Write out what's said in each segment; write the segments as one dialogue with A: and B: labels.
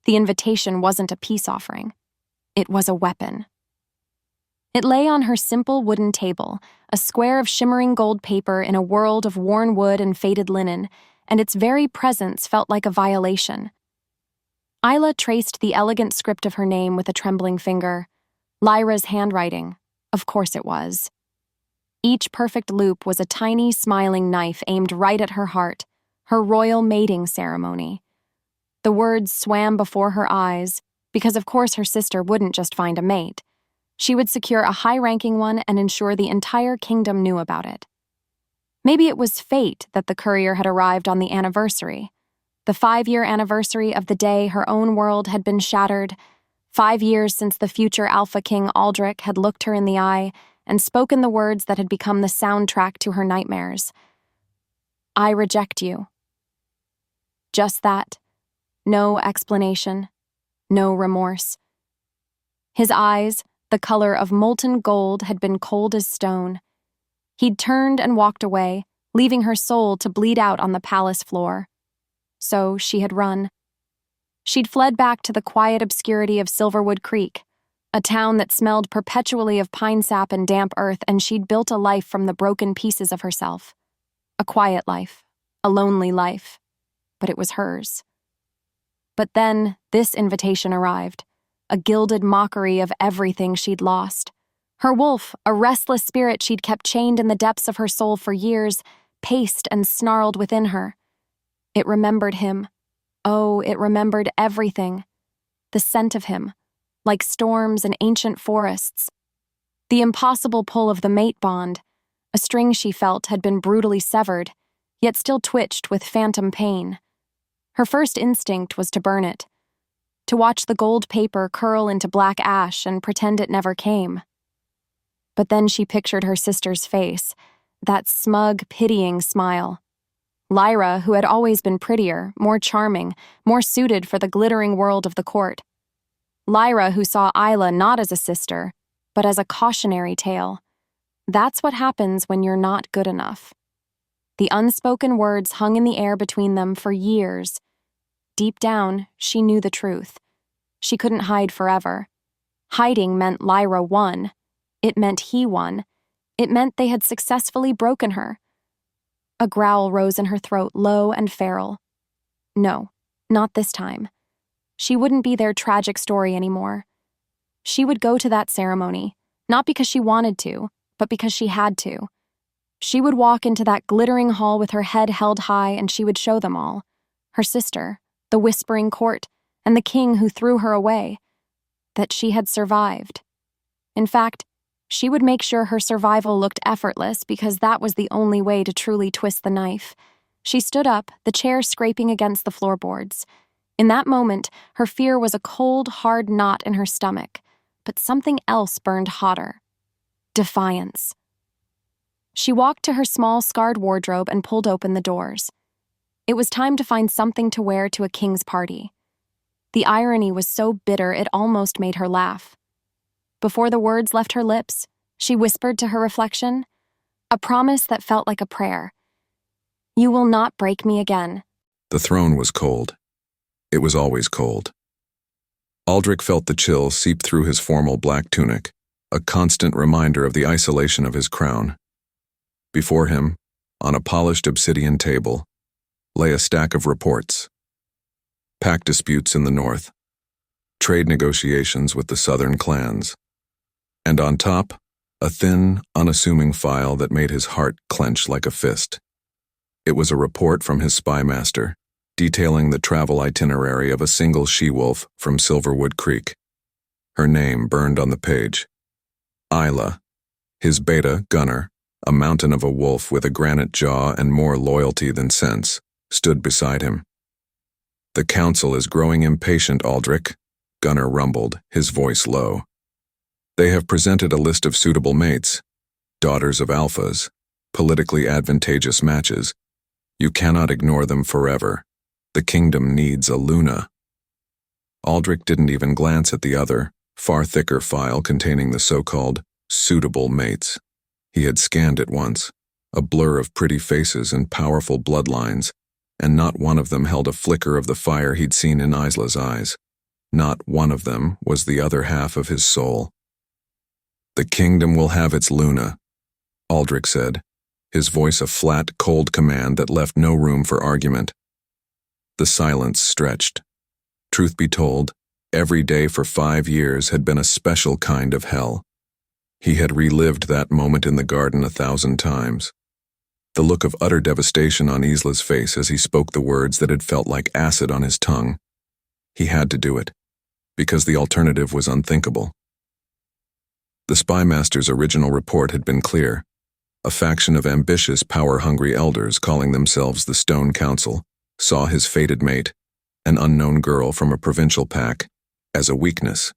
A: The invitation wasn't a peace offering. It was a weapon. It lay on her simple wooden table, a square of shimmering gold paper in a world of worn wood and faded linen, and its very presence felt like a violation. Isla traced the elegant script of her name with a trembling finger. Lyra's handwriting. Of course it was. Each perfect loop was a tiny, smiling knife aimed right at her heart, her royal mating ceremony. The words swam before her eyes, because of course her sister wouldn't just find a mate. She would secure a high-ranking one and ensure the entire kingdom knew about it. Maybe it was fate that the courier had arrived on the anniversary. The 5-year anniversary of the day her own world had been shattered, 5 years since the future Alpha King Aldrich had looked her in the eye and spoken the words that had become the soundtrack to her nightmares. I reject you. Just that. No explanation. No remorse. His eyes, the color of molten gold, had been cold as stone. He'd turned and walked away, leaving her soul to bleed out on the palace floor. So she had run. She'd fled back to the quiet obscurity of Silverwood Creek, a town that smelled perpetually of pine sap and damp earth, and she'd built a life from the broken pieces of herself. A quiet life, a lonely life, but it was hers. But then this invitation arrived, a gilded mockery of everything she'd lost. Her wolf, a restless spirit she'd kept chained in the depths of her soul for years, paced and snarled within her. It remembered him. Oh, it remembered everything. The scent of him, like storms and ancient forests. The impossible pull of the mate bond, a string she felt had been brutally severed, yet still twitched with phantom pain. Her first instinct was to burn it, to watch the gold paper curl into black ash and pretend it never came. But then she pictured her sister's face, that smug, pitying smile. Lyra, who had always been prettier, more charming, more suited for the glittering world of the court. Lyra, who saw Isla not as a sister, but as a cautionary tale. That's what happens when you're not good enough. The unspoken words hung in the air between them for years. Deep down, she knew the truth. She couldn't hide forever. Hiding meant Lyra won. It meant he won. It meant they had successfully broken her. A growl rose in her throat, low and feral. No, not this time. She wouldn't be their tragic story anymore. She would go to that ceremony, not because she wanted to, but because she had to. She would walk into that glittering hall with her head held high, and she would show them all. Her sister, the whispering court, and the king who threw her away. That she had survived. In fact, she would make sure her survival looked effortless, because that was the only way to truly twist the knife. She stood up, the chair scraping against the floorboards. In that moment, her fear was a cold, hard knot in her stomach, but something else burned hotter. Defiance. She walked to her small, scarred wardrobe and pulled open the doors. It was time to find something to wear to a king's party. The irony was so bitter it almost made her laugh. Before the words left her lips, she whispered to her reflection, a promise that felt like a prayer. You will not break me again.
B: The throne was cold. It was always cold. Aldrich felt the chill seep through his formal black tunic, a constant reminder of the isolation of his crown. Before him, on a polished obsidian table, lay a stack of reports. Pact disputes in the north, trade negotiations with the southern clans, and on top, a thin, unassuming file that made his heart clench like a fist. It was a report from his spy master, detailing the travel itinerary of a single she-wolf from Silverwood Creek. Her name burned on the page. Isla, his beta gunner, a mountain of a wolf with a granite jaw and more loyalty than sense, stood beside him. The council is growing impatient, Aldrich, Gunner rumbled, his voice low. They have presented a list of suitable mates, daughters of alphas, politically advantageous matches. You cannot ignore them forever. The kingdom needs a Luna. Aldrich didn't even glance at the other, far thicker file containing the so-called suitable mates. He had scanned it once, a blur of pretty faces and powerful bloodlines, and not one of them held a flicker of the fire he'd seen in Isla's eyes. Not one of them was the other half of his soul. "The kingdom will have its Luna," Aldrich said, his voice a flat, cold command that left no room for argument. The silence stretched. Truth be told, every day for 5 years had been a special kind of hell. He had relived that moment in the garden 1,000 times. The look of utter devastation on Isla's face as he spoke the words that had felt like acid on his tongue. He had to do it, because the alternative was unthinkable. The spy master's original report had been clear. A faction of ambitious, power-hungry elders calling themselves the Stone Council saw his fated mate, an unknown girl from a provincial pack, as a weakness,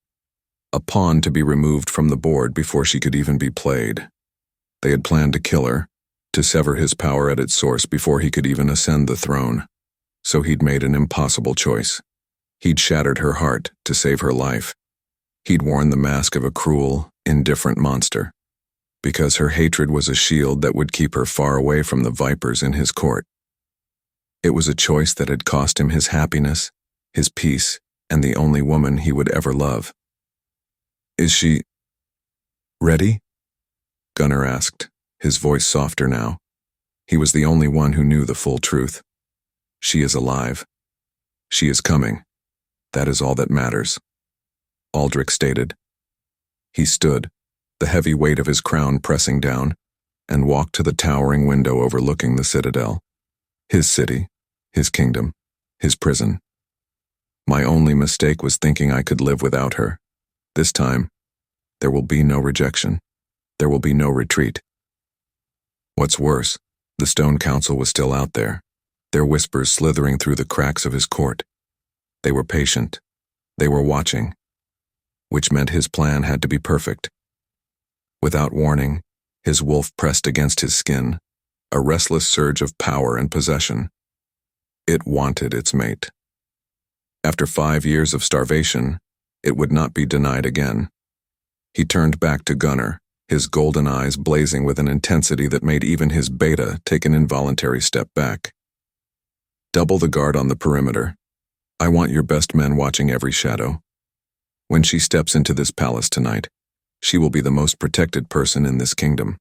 B: a pawn to be removed from the board before she could even be played. They had planned to kill her, to sever his power at its source before he could even ascend the throne. So he'd made an impossible choice. He'd shattered her heart to save her life. He'd worn the mask of a cruel, indifferent monster, because her hatred was a shield that would keep her far away from the vipers in his court. It was a choice that had cost him his happiness, his peace, and the only woman he would ever love. "Is she ready?" Gunnar asked, his voice softer now. He was the only one who knew the full truth. "She is alive. She is coming. That is all that matters," Aldrich stated. He stood, the heavy weight of his crown pressing down, and walked to the towering window overlooking the citadel. His city, his kingdom, his prison. "My only mistake was thinking I could live without her. This time, there will be no rejection. There will be no retreat." What's worse, the Stone Council was still out there, their whispers slithering through the cracks of his court. They were patient. They were watching, which meant his plan had to be perfect. Without warning, his wolf pressed against his skin, a restless surge of power and possession. It wanted its mate. After 5 years of starvation, it would not be denied again. He turned back to Gunnar, his golden eyes blazing with an intensity that made even his beta take an involuntary step back. "Double the guard on the perimeter. I want your best men watching every shadow. When she steps into this palace tonight, she will be the most protected person in this kingdom."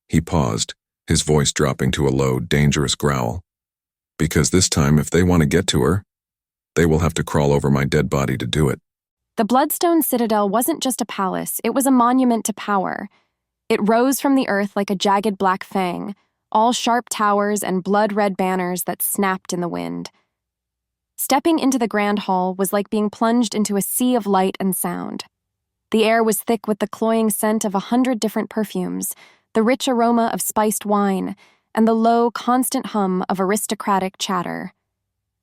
B: He paused, his voice dropping to a low, dangerous growl. "Because this time, if they want to get to her, they will have to crawl over my dead body to do it."
A: The Bloodstone Citadel wasn't just a palace, it was a monument to power. It rose from the earth like a jagged black fang, all sharp towers and blood-red banners that snapped in the wind. Stepping into the grand hall was like being plunged into a sea of light and sound. The air was thick with the cloying scent of 100 different perfumes, the rich aroma of spiced wine, and the low, constant hum of aristocratic chatter.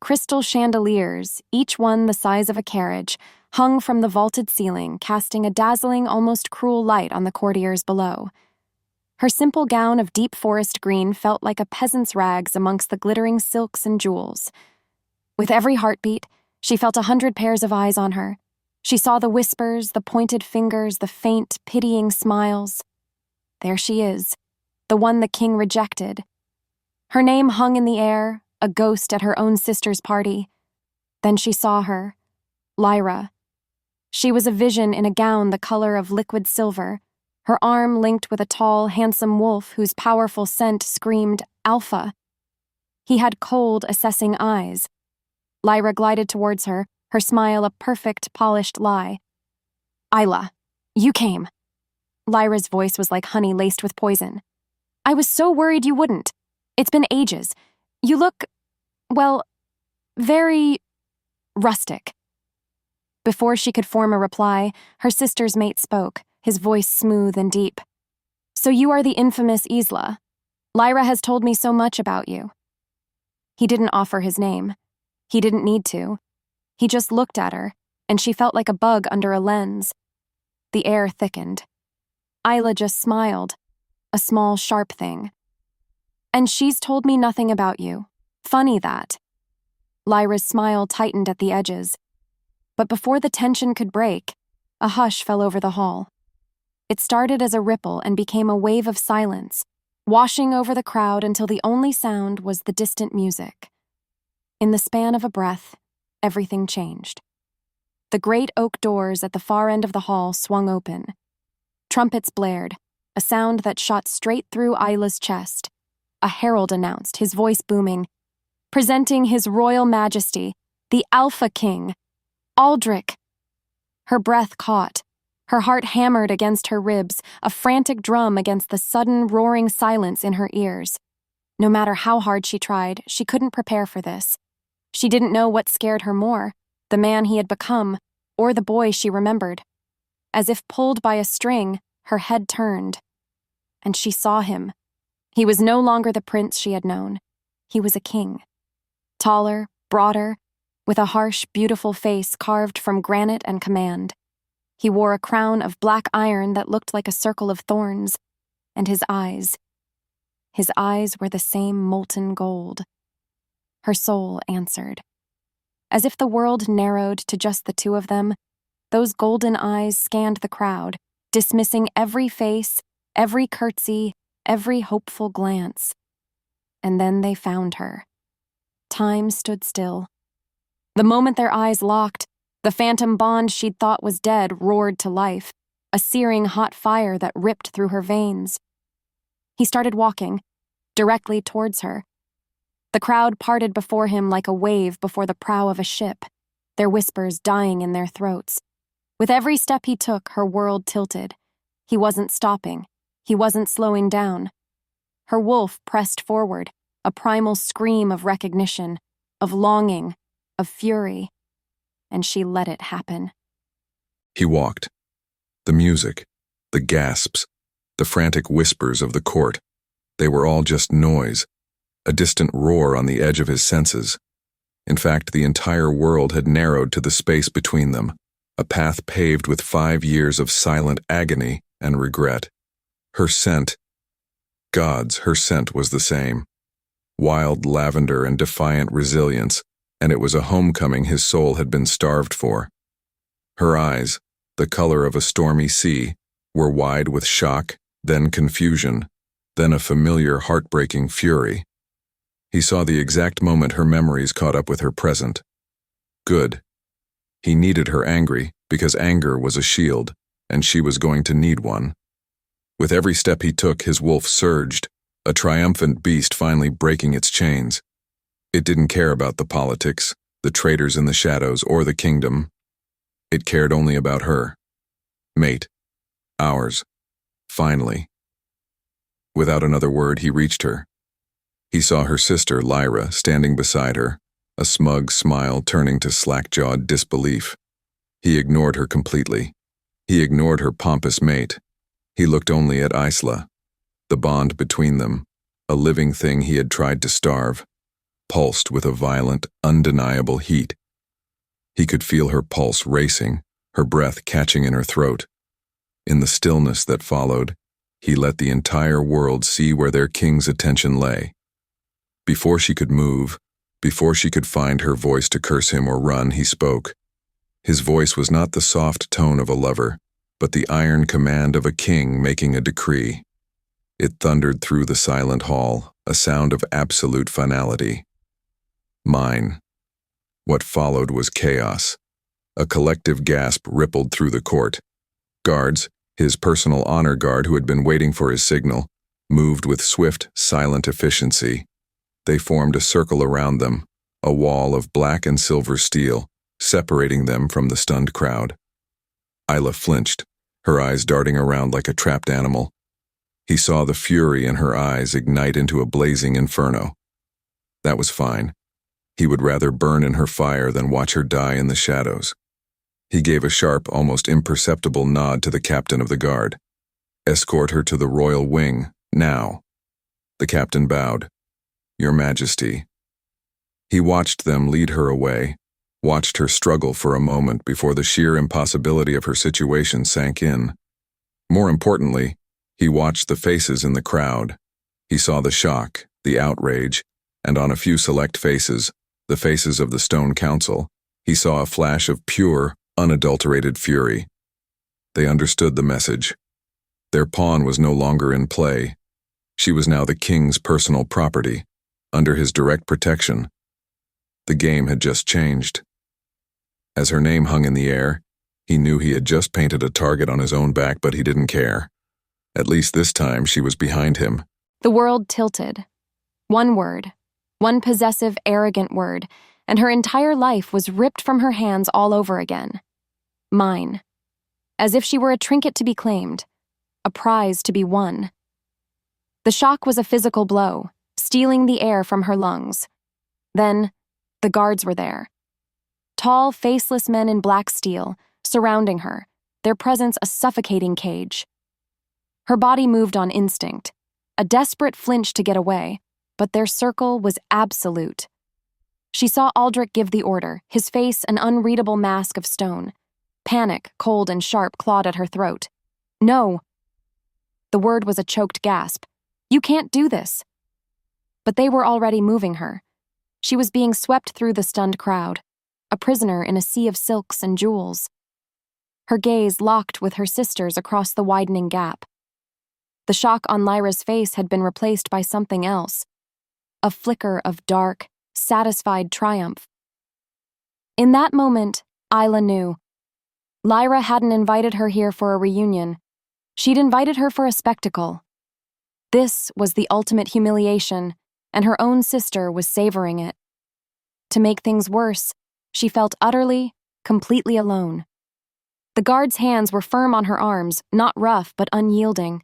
A: Crystal chandeliers, each one the size of a carriage, hung from the vaulted ceiling, casting a dazzling, almost cruel light on the courtiers below. Her simple gown of deep forest green felt like a peasant's rags amongst the glittering silks and jewels. With every heartbeat, she felt 100 pairs of eyes on her. She saw the whispers, the pointed fingers, the faint, pitying smiles. There she is, the one the king rejected. Her name hung in the air, a ghost at her own sister's party. Then she saw her, Lyra. She was a vision in a gown the color of liquid silver, her arm linked with a tall, handsome wolf whose powerful scent screamed alpha. He had cold, assessing eyes. Lyra glided towards her, her smile a perfect, polished lie. "Isla, you came." Lyra's voice was like honey laced with poison. "I was so worried you wouldn't. It's been ages. You look, well, very rustic." Before she could form a reply, her sister's mate spoke, his voice smooth and deep. "So you are the infamous Isla. Lyra has told me so much about you." He didn't offer his name. He didn't need to. He just looked at her, and she felt like a bug under a lens. The air thickened. Isla just smiled, a small, sharp thing. "And she's told me nothing about you. Funny that." Lyra's smile tightened at the edges. But before the tension could break, a hush fell over the hall. It started as a ripple and became a wave of silence, washing over the crowd until the only sound was the distant music. In the span of a breath, everything changed. The great oak doors at the far end of the hall swung open. Trumpets blared, a sound that shot straight through Isla's chest. A herald announced, his voice booming, "Presenting His Royal Majesty, the Alpha King, Aldrich." Her breath caught. Her heart hammered against her ribs, a frantic drum against the sudden roaring silence in her ears. No matter how hard she tried, she couldn't prepare for this. She didn't know what scared her more, the man he had become, or the boy she remembered. As if pulled by a string, her head turned. And she saw him. He was no longer the prince she had known. He was a king. Taller, broader, with a harsh, beautiful face carved from granite and command. He wore a crown of black iron that looked like a circle of thorns, and his eyes were the same molten gold. Her soul answered. As if the world narrowed to just the two of them, those golden eyes scanned the crowd, dismissing every face, every curtsy, every hopeful glance. And then they found her. Time stood still. The moment their eyes locked, the phantom bond she'd thought was dead roared to life, a searing hot fire that ripped through her veins. He started walking, directly towards her. The crowd parted before him like a wave before the prow of a ship, their whispers dying in their throats. With every step he took, her world tilted. He wasn't stopping. He wasn't slowing down. Her wolf pressed forward, a primal scream of recognition, of longing, of fury. And she let it happen.
B: He walked. The music, the gasps, the frantic whispers of the court, they were all just noise, a distant roar on the edge of his senses. In fact, the entire world had narrowed to the space between them, a path paved with 5 years of silent agony and regret. Her scent, her scent was the same. Wild lavender and defiant resilience, and it was a homecoming his soul had been starved for. Her eyes, the color of a stormy sea, were wide with shock, then confusion, then a familiar heartbreaking fury. He saw the exact moment her memories caught up with her present. Good. He needed her angry, because anger was a shield, and she was going to need one. With every step he took, his wolf surged, a triumphant beast finally breaking its chains. It didn't care about the politics, the traitors in the shadows, or the kingdom. It cared only about her. Mate. Ours. Finally. Without another word, he reached her. He saw her sister, Lyra, standing beside her, a smug smile turning to slack-jawed disbelief. He ignored her completely. He ignored her pompous mate. He looked only at Isla. The bond between them, a living thing he had tried to starve, pulsed with a violent, undeniable heat. He could feel her pulse racing, her breath catching in her throat. In the stillness that followed, he let the entire world see where their king's attention lay. Before she could move, before she could find her voice to curse him or run, he spoke. His voice was not the soft tone of a lover, but the iron command of a king making a decree. It thundered through the silent hall, a sound of absolute finality. Mine. What followed was chaos. A collective gasp rippled through the court. Guards, his personal honor guard who had been waiting for his signal, moved with swift, silent efficiency. They formed a circle around them, a wall of black and silver steel, separating them from the stunned crowd. Isla flinched, her eyes darting around like a trapped animal. He saw the fury in her eyes ignite into a blazing inferno. That was fine. He would rather burn in her fire than watch her die in the shadows. He gave a sharp, almost imperceptible nod to the captain of the guard. Escort her to the royal wing, now. The captain bowed. Your Majesty. He watched them lead her away, watched her struggle for a moment before the sheer impossibility of her situation sank in. More importantly, he watched the faces in the crowd. He saw the shock, the outrage, and on a few select faces, the faces of the Stone Council, he saw a flash of pure, unadulterated fury. They understood the message. Their pawn was no longer in play. She was now the king's personal property, under his direct protection. The game had just changed. As her name hung in the air, he knew he had just painted a target on his own back, but he didn't care. At least this time she was behind him.
A: The world tilted. One word, one possessive, arrogant word, and her entire life was ripped from her hands all over again. Mine. As if she were a trinket to be claimed, a prize to be won. The shock was a physical blow, stealing the air from her lungs. Then, the guards were there. Tall, faceless men in black steel, surrounding her, their presence a suffocating cage. Her body moved on instinct, a desperate flinch to get away, but their circle was absolute. She saw Aldrich give the order, his face an unreadable mask of stone. Panic, cold and sharp, clawed at her throat. No. The word was a choked gasp. You can't do this. But they were already moving her. She was being swept through the stunned crowd, a prisoner in a sea of silks and jewels. Her gaze locked with her sister's across the widening gap. The shock on Lyra's face had been replaced by something else, a flicker of dark, satisfied triumph. In that moment, Isla knew. Lyra hadn't invited her here for a reunion. She'd invited her for a spectacle. This was the ultimate humiliation, and her own sister was savoring it. To make things worse, she felt utterly, completely alone. The guards' hands were firm on her arms, not rough but unyielding.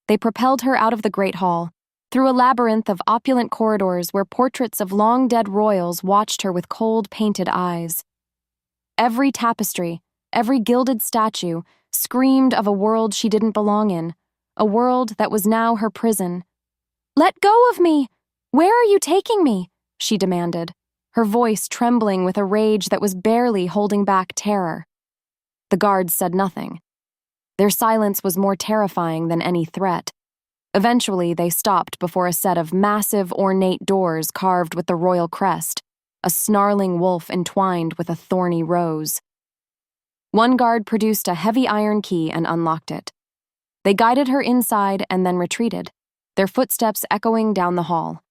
A: They propelled her out of the great hall, through a labyrinth of opulent corridors where portraits of long-dead royals watched her with cold, painted eyes. Every tapestry, every gilded statue, screamed of a world she didn't belong in, a world that was now her prison. "Let go of me! Where are you taking me?" she demanded, her voice trembling with a rage that was barely holding back terror. The guards said nothing. Their silence was more terrifying than any threat. Eventually, they stopped before a set of massive, ornate doors carved with the royal crest, a snarling wolf entwined with a thorny rose. One guard produced a heavy iron key and unlocked it. They guided her inside and then retreated, their footsteps echoing down the hall.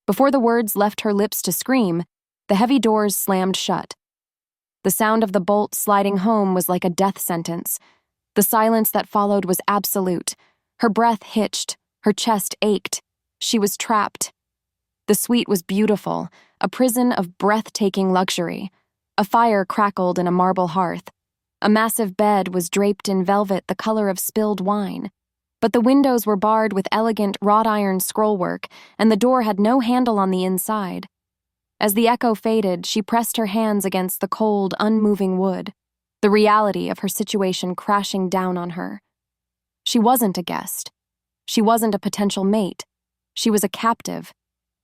A: Before the words left her lips to scream, the heavy doors slammed shut. The sound of the bolt sliding home was like a death sentence. The silence that followed was absolute. Her breath hitched, her chest ached. She was trapped. The suite was beautiful, a prison of breathtaking luxury. A fire crackled in a marble hearth. A massive bed was draped in velvet the color of spilled wine. But the windows were barred with elegant wrought-iron scrollwork, and the door had no handle on the inside. As the echo faded, she pressed her hands against the cold, unmoving wood, the reality of her situation crashing down on her. She wasn't a guest. She wasn't a potential mate. She was a captive.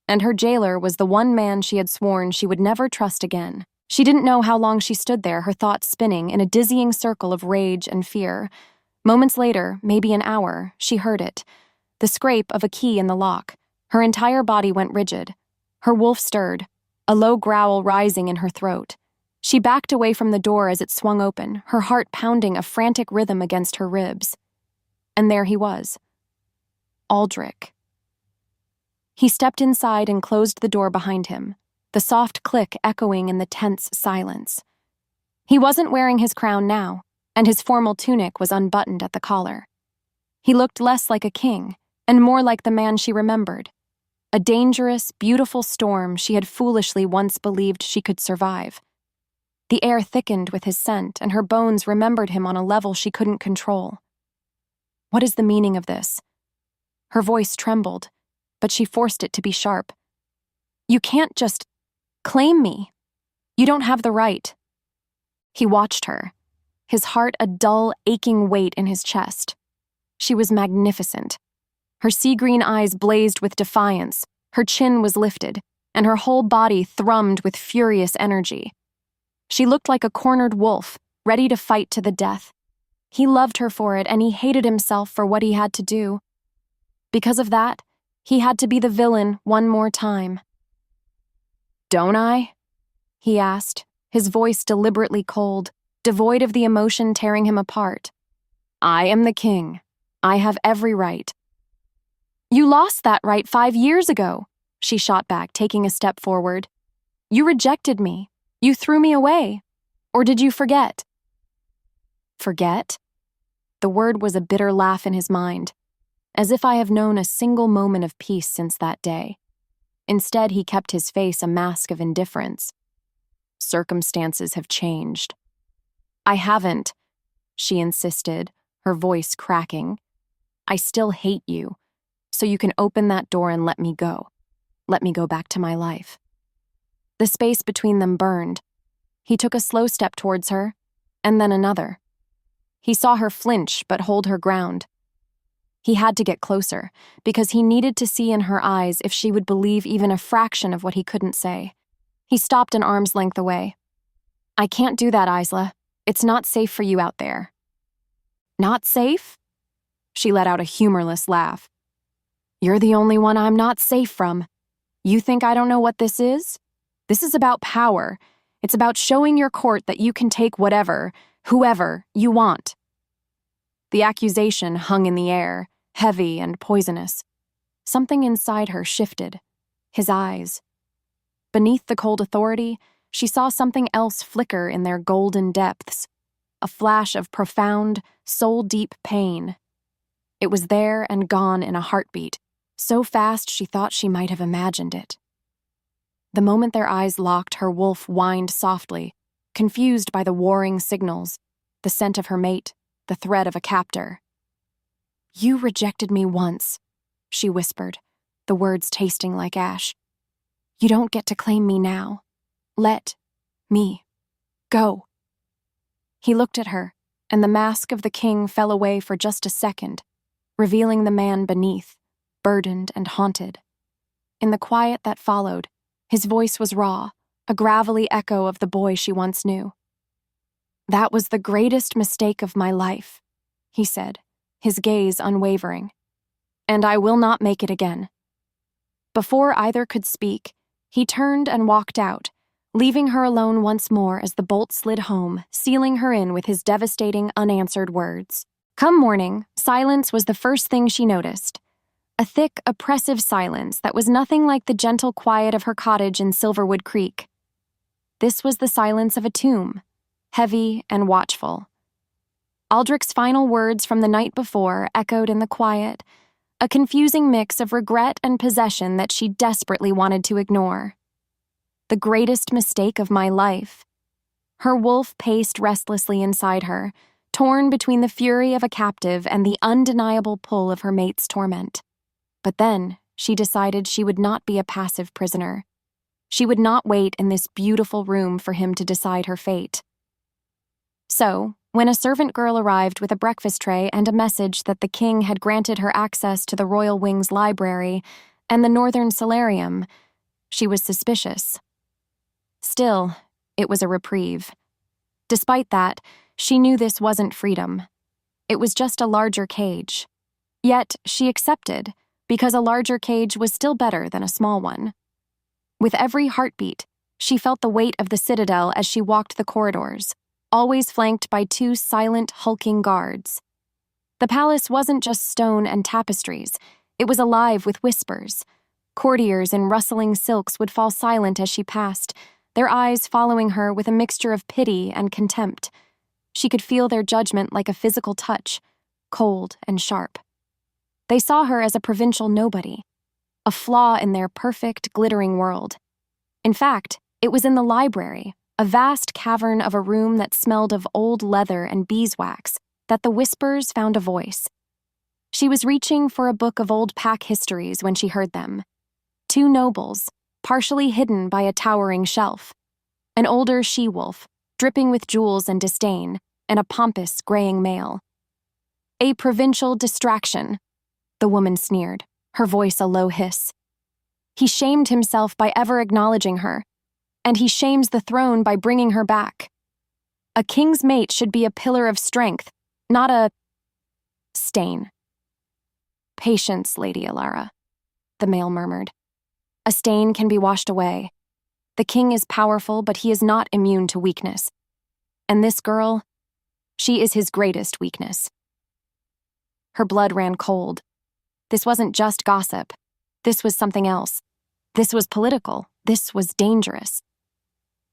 A: And her jailer was the one man she had sworn she would never trust again. She didn't know how long she stood there, her thoughts spinning in a dizzying circle of rage and fear. Moments later, maybe an hour, she heard it. The scrape of a key in the lock. Her entire body went rigid. Her wolf stirred, a low growl rising in her throat. She backed away from the door as it swung open, her heart pounding a frantic rhythm against her ribs. And there he was. Aldrich. He stepped inside and closed the door behind him, the soft click echoing in the tense silence. He wasn't wearing his crown now, and his formal tunic was unbuttoned at the collar. He looked less like a king, and more like the man she remembered. A dangerous, beautiful storm she had foolishly once believed she could survive. The air thickened with his scent, and her bones remembered him on a level she couldn't control. What is the meaning of this? Her voice trembled, but she forced it to be sharp. You can't just claim me. You don't have the right. He watched her, his heart a dull, aching weight in his chest. She was magnificent. Her sea-green eyes blazed with defiance, her chin was lifted, and her whole body thrummed with furious energy. She looked like a cornered wolf, ready to fight to the death. He loved her for it, and he hated himself for what he had to do. Because of that, he had to be the villain one more time. "Don't I?" he asked, his voice deliberately cold, devoid of the emotion tearing him apart. "I am the king. I have every right." "You lost that right 5 years ago," she shot back, taking a step forward. "You rejected me. You threw me away. Or did you forget? Forget? The word was a bitter laugh in his mind, as if I have known a single moment of peace since that day. Instead, he kept his face a mask of indifference. Circumstances have changed. I haven't, she insisted, her voice cracking. I still hate you, so you can open that door and let me go. Let me go back to my life. The space between them burned. He took a slow step towards her, and then another. He saw her flinch but hold her ground. He had to get closer, because he needed to see in her eyes if she would believe even a fraction of what he couldn't say. He stopped an arm's length away. I can't do that, Isla. It's not safe for you out there. Not safe? She let out a humorless laugh. You're the only one I'm not safe from. You think I don't know what this is? This is about power. It's about showing your court that you can take whatever, whoever, you want. The accusation hung in the air, heavy and poisonous. Something inside her shifted. His eyes. Beneath the cold authority, she saw something else flicker in their golden depths. A flash of profound, soul-deep pain. It was there and gone in a heartbeat, so fast she thought she might have imagined it. The moment their eyes locked, her wolf whined softly, confused by the warring signals, the scent of her mate, the threat of a captor. You rejected me once, she whispered, the words tasting like ash. You don't get to claim me now. Let me go. He looked at her, and the mask of the king fell away for just a second, revealing the man beneath, burdened and haunted. In the quiet that followed, his voice was raw, a gravelly echo of the boy she once knew. That was the greatest mistake of my life, he said, his gaze unwavering. And I will not make it again. Before either could speak, he turned and walked out, leaving her alone once more as the bolt slid home, sealing her in with his devastating, unanswered words. Come morning, silence was the first thing she noticed. A thick, oppressive silence that was nothing like the gentle quiet of her cottage in Silverwood Creek. This was the silence of a tomb, heavy and watchful. Aldrich's final words from the night before echoed in the quiet, a confusing mix of regret and possession that she desperately wanted to ignore. The greatest mistake of my life. Her wolf paced restlessly inside her, torn between the fury of a captive and the undeniable pull of her mate's torment. But then, she decided she would not be a passive prisoner. She would not wait in this beautiful room for him to decide her fate. So, when a servant girl arrived with a breakfast tray and a message that the king had granted her access to the Royal Wing's library and the Northern Solarium, she was suspicious. Still, it was a reprieve. Despite that, she knew this wasn't freedom. It was just a larger cage. Yet, she accepted, because a larger cage was still better than a small one. With every heartbeat, she felt the weight of the citadel as she walked the corridors, always flanked by two silent, hulking guards. The palace wasn't just stone and tapestries, it was alive with whispers. Courtiers in rustling silks would fall silent as she passed, their eyes following her with a mixture of pity and contempt. She could feel their judgment like a physical touch, cold and sharp. They saw her as a provincial nobody, a flaw in their perfect, glittering world. In fact, it was in the library, a vast cavern of a room that smelled of old leather and beeswax, that the whispers found a voice. She was reaching for a book of old pack histories when she heard them. Two nobles, partially hidden by a towering shelf. An older she-wolf, dripping with jewels and disdain, and a pompous, graying male. A provincial distraction, the woman sneered, her voice a low hiss. He shamed himself by ever acknowledging her, and he shames the throne by bringing her back. A king's mate should be a pillar of strength, not a stain. Patience, Lady Alara, the male murmured. A stain can be washed away. The king is powerful, but he is not immune to weakness. And this girl, she is his greatest weakness. Her blood ran cold. This wasn't just gossip. This was something else. This was political. This was dangerous.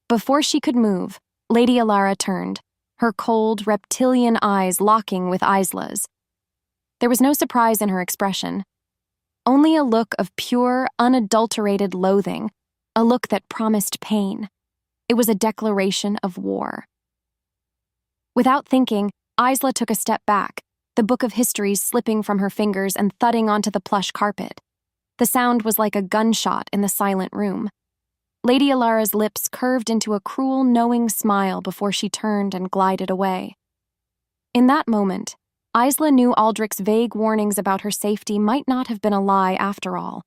A: Before she could move, Lady Alara turned, her cold, reptilian eyes locking with Isla's. There was no surprise in her expression, only a look of pure, unadulterated loathing, a look that promised pain. It was a declaration of war. Without thinking, Isla took a step back, the book of histories slipping from her fingers and thudding onto the plush carpet. The sound was like a gunshot in the silent room. Lady Alara's lips curved into a cruel, knowing smile before she turned and glided away. In that moment, Isla knew Aldrich's vague warnings about her safety might not have been a lie after all,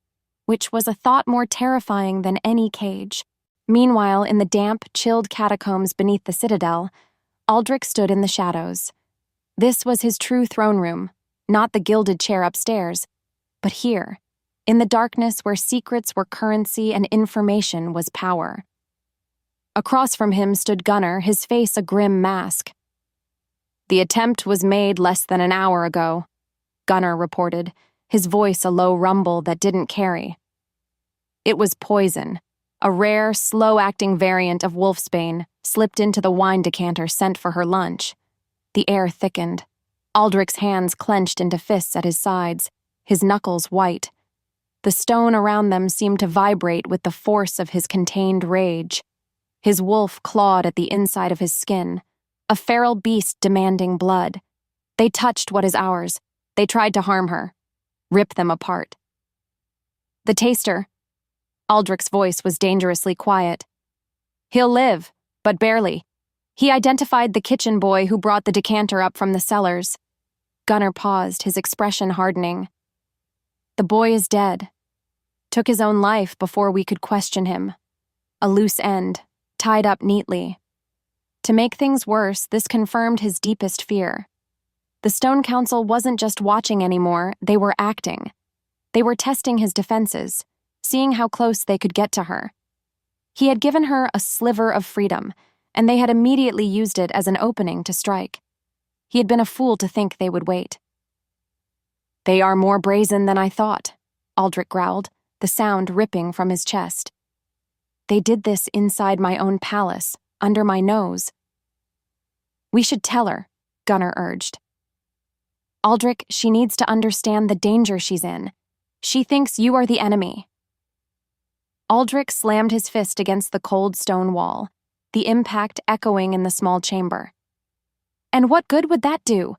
A: which was a thought more terrifying than any cage. Meanwhile, in the damp, chilled catacombs beneath the citadel, Aldrich stood in the shadows. This was his true throne room, not the gilded chair upstairs, but here, in the darkness where secrets were currency and information was power. Across from him stood Gunnar, his face a grim mask. "The attempt was made less than an hour ago," Gunnar reported, his voice a low rumble that didn't carry. "It was poison, a rare, slow-acting variant of wolfsbane, slipped into the wine decanter sent for her lunch." The air thickened. Aldrich's hands clenched into fists at his sides, his knuckles white. The stone around them seemed to vibrate with the force of his contained rage. His wolf clawed at the inside of his skin, a feral beast demanding blood. They touched what is ours. They tried to harm her, rip them apart. "The taster," Aldrich's voice was dangerously quiet. "He'll live, but barely." He identified the kitchen boy who brought the decanter up from the cellars. Gunnar paused, his expression hardening. "The boy is dead. Took his own life before we could question him. A loose end, tied up neatly. To make things worse, this confirmed his deepest fear. The Stone Council wasn't just watching anymore, they were acting. They were testing his defenses, seeing how close they could get to her. He had given her a sliver of freedom, and they had immediately used it as an opening to strike. He had been a fool to think they would wait. "They are more brazen than I thought," Aldrich growled, the sound ripping from his chest. "They did this inside my own palace, under my nose." "We should tell her," Gunnar urged. "Aldrich, she needs to understand the danger she's in. She thinks you are the enemy." Aldrich slammed his fist against the cold stone wall, the impact echoing in the small chamber. "And what good would that do?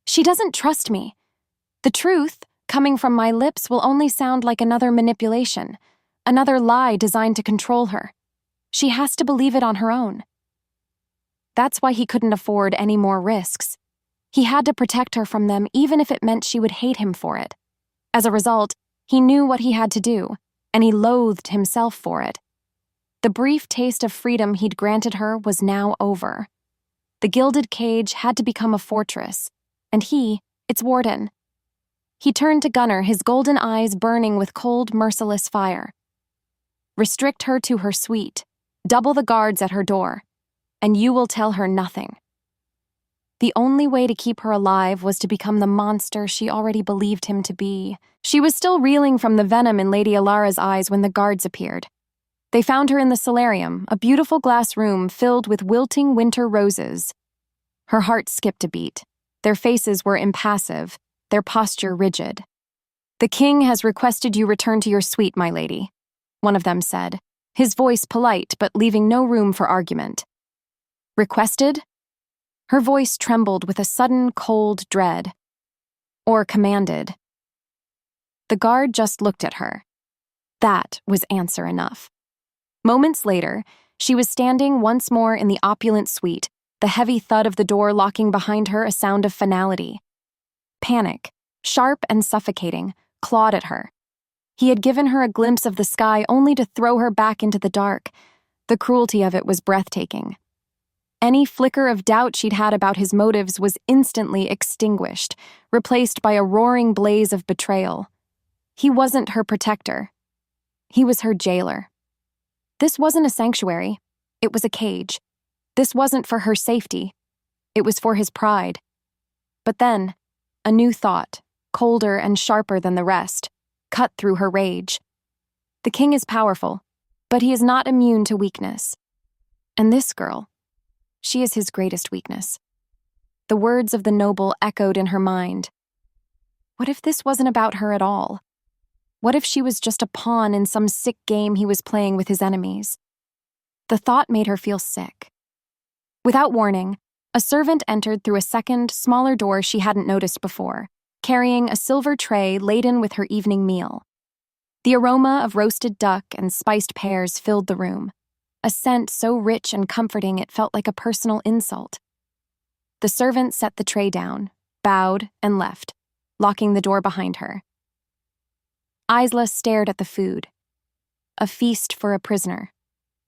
A: She doesn't trust me. The truth, coming from my lips, will only sound like another manipulation, another lie designed to control her. She has to believe it on her own." That's why he couldn't afford any more risks. He had to protect her from them even if it meant she would hate him for it. As a result, he knew what he had to do, and he loathed himself for it. The brief taste of freedom he'd granted her was now over. The gilded cage had to become a fortress, and he, its warden. He turned to Gunnar, his golden eyes burning with cold, merciless fire. "Restrict her to her suite. Double the guards at her door, and you will tell her nothing." The only way to keep her alive was to become the monster she already believed him to be. She was still reeling from the venom in Lady Alara's eyes when the guards appeared. They found her in the solarium, a beautiful glass room filled with wilting winter roses. Her heart skipped a beat. Their faces were impassive, their posture rigid. "The king has requested you return to your suite, my lady," one of them said, his voice polite but leaving no room for argument. "Requested?" Her voice trembled with a sudden cold dread. "Or commanded?" The guard just looked at her. That was answer enough. Moments later, she was standing once more in the opulent suite, the heavy thud of the door locking behind her a sound of finality. Panic, sharp and suffocating, clawed at her. He had given her a glimpse of the sky only to throw her back into the dark. The cruelty of it was breathtaking. Any flicker of doubt she'd had about his motives was instantly extinguished, replaced by a roaring blaze of betrayal. He wasn't her protector. He was her jailer. This wasn't a sanctuary. It was a cage. This wasn't for her safety. It was for his pride. But then, a new thought, colder and sharper than the rest, cut through her rage. The king is powerful, but he is not immune to weakness. And this girl, She is his greatest weakness. The words of the noble echoed in her mind. What if this wasn't about her at all? What if she was just a pawn in some sick game he was playing with his enemies? The thought made her feel sick. Without warning, a servant entered through a second, smaller door she hadn't noticed before, carrying a silver tray laden with her evening meal. The aroma of roasted duck and spiced pears filled the room, a scent so rich and comforting it felt like a personal insult. The servant set the tray down, bowed, and left, locking the door behind her. Isla stared at the food. A feast for a prisoner,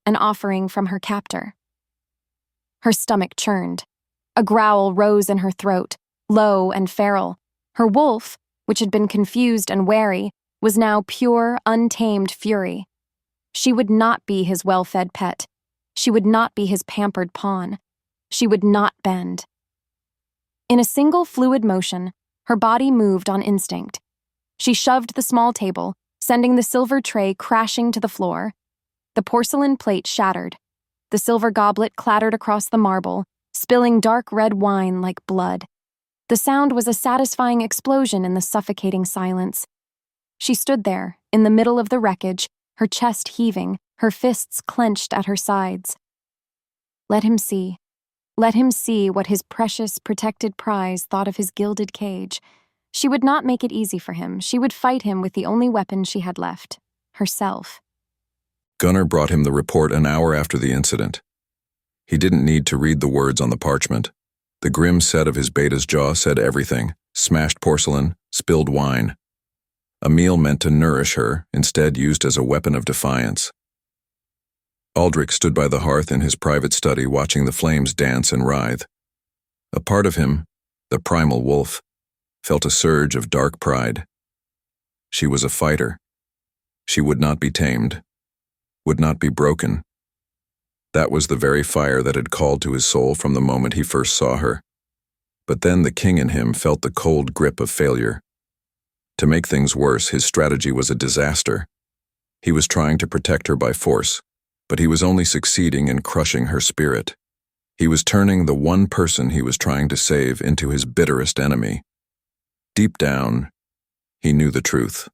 A: an offering from her captor. Her stomach churned. A growl rose in her throat, low and feral. Her wolf, which had been confused and wary, was now pure, untamed fury. She would not be his well-fed pet. She would not be his pampered pawn. She would not bend. In a single fluid motion, her body moved on instinct. She shoved the small table, sending the silver tray crashing to the floor. The porcelain plate shattered. The silver goblet clattered across the marble, spilling dark red wine like blood. The sound was a satisfying explosion in the suffocating silence. She stood there, in the middle of the wreckage, her chest heaving, her fists clenched at her sides. Let him see. Let him see what his precious, protected prize thought of his gilded cage. She would not make it easy for him. She would fight him with the only weapon she had left, herself.
B: Gunnar brought him the report an hour after the incident. He didn't need to read the words on the parchment. The grim set of his beta's jaw said everything: smashed porcelain, spilled wine. A meal meant to nourish her, instead used as a weapon of defiance. Aldrich stood by the hearth in his private study watching the flames dance and writhe. A part of him, the primal wolf, felt a surge of dark pride. She was a fighter. She would not be tamed, would not be broken. That was the very fire that had called to his soul from the moment he first saw her. But then the king in him felt the cold grip of failure. To make things worse, his strategy was a disaster. He was trying to protect her by force, but he was only succeeding in crushing her spirit. He was turning the one person he was trying to save into his bitterest enemy. Deep down, he knew the truth.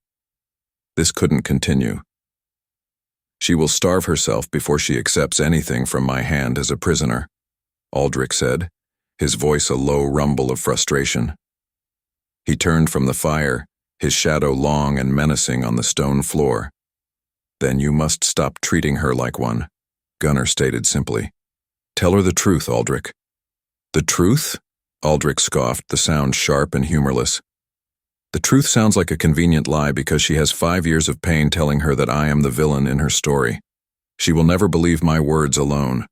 B: This couldn't continue. She will starve herself before she accepts anything from my hand as a prisoner, Aldrich said, his voice a low rumble of frustration. He turned from the fire, his shadow long and menacing on the stone floor. Then you must stop treating her like one, Gunnar stated simply. Tell her the truth, Aldrich. The truth? Aldrich scoffed, the sound sharp and humorless. The truth sounds like a convenient lie because she has 5 years of pain telling her that I am the villain in her story. She will never believe my words alone.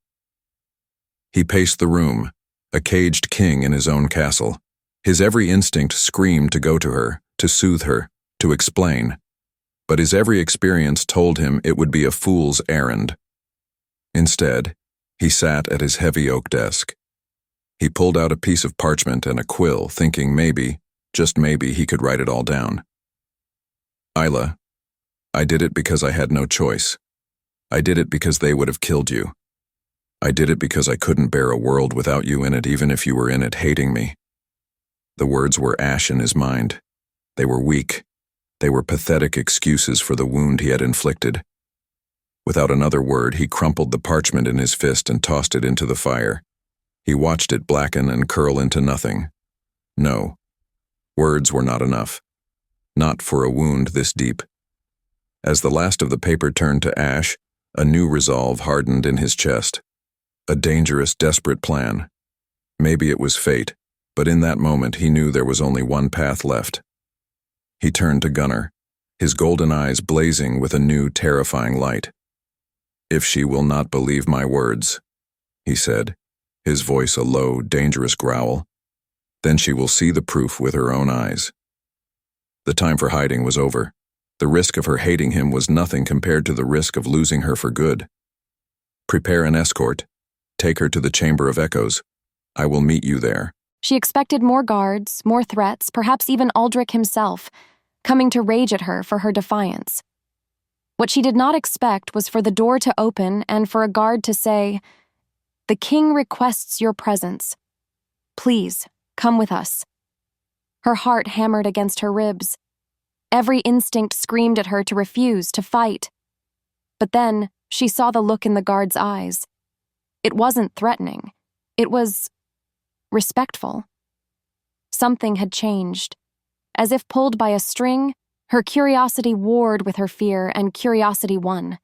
B: He paced the room, a caged king in his own castle. His every instinct screamed to go to her, to soothe her, to explain. But his every experience told him it would be a fool's errand. Instead, he sat at his heavy oak desk. He pulled out a piece of parchment and a quill, thinking maybe, just maybe, he could write it all down. Isla, I did it because I had no choice. I did it because they would have killed you. I did it because I couldn't bear a world without you in it, even if you were in it hating me. The words were ash in his mind. They were weak. They were pathetic excuses for the wound he had inflicted. Without another word, he crumpled the parchment in his fist and tossed it into the fire. He watched it blacken and curl into nothing. No. Words were not enough. Not for a wound this deep. As the last of the paper turned to ash, a new resolve hardened in his chest. A dangerous, desperate plan. Maybe it was fate, but in that moment he knew there was only one path left. He turned to Gunnar, his golden eyes blazing with a new, terrifying light. If she will not believe my words, he said, his voice a low, dangerous growl, then she will see the proof with her own eyes. The time for hiding was over. The risk of her hating him was nothing compared to the risk of losing her for good. Prepare an escort. Take her to the Chamber of Echoes. I will meet you there.
A: She expected more guards, more threats, perhaps even Aldrich himself, coming to rage at her for her defiance. What she did not expect was for the door to open and for a guard to say, The king requests your presence. Please, come with us." Her heart hammered against her ribs. Every instinct screamed at her to refuse, to fight. But then she saw the look in the guard's eyes. It wasn't threatening. It was respectful. Something had changed. As if pulled by a string, her curiosity warred with her fear, and curiosity won.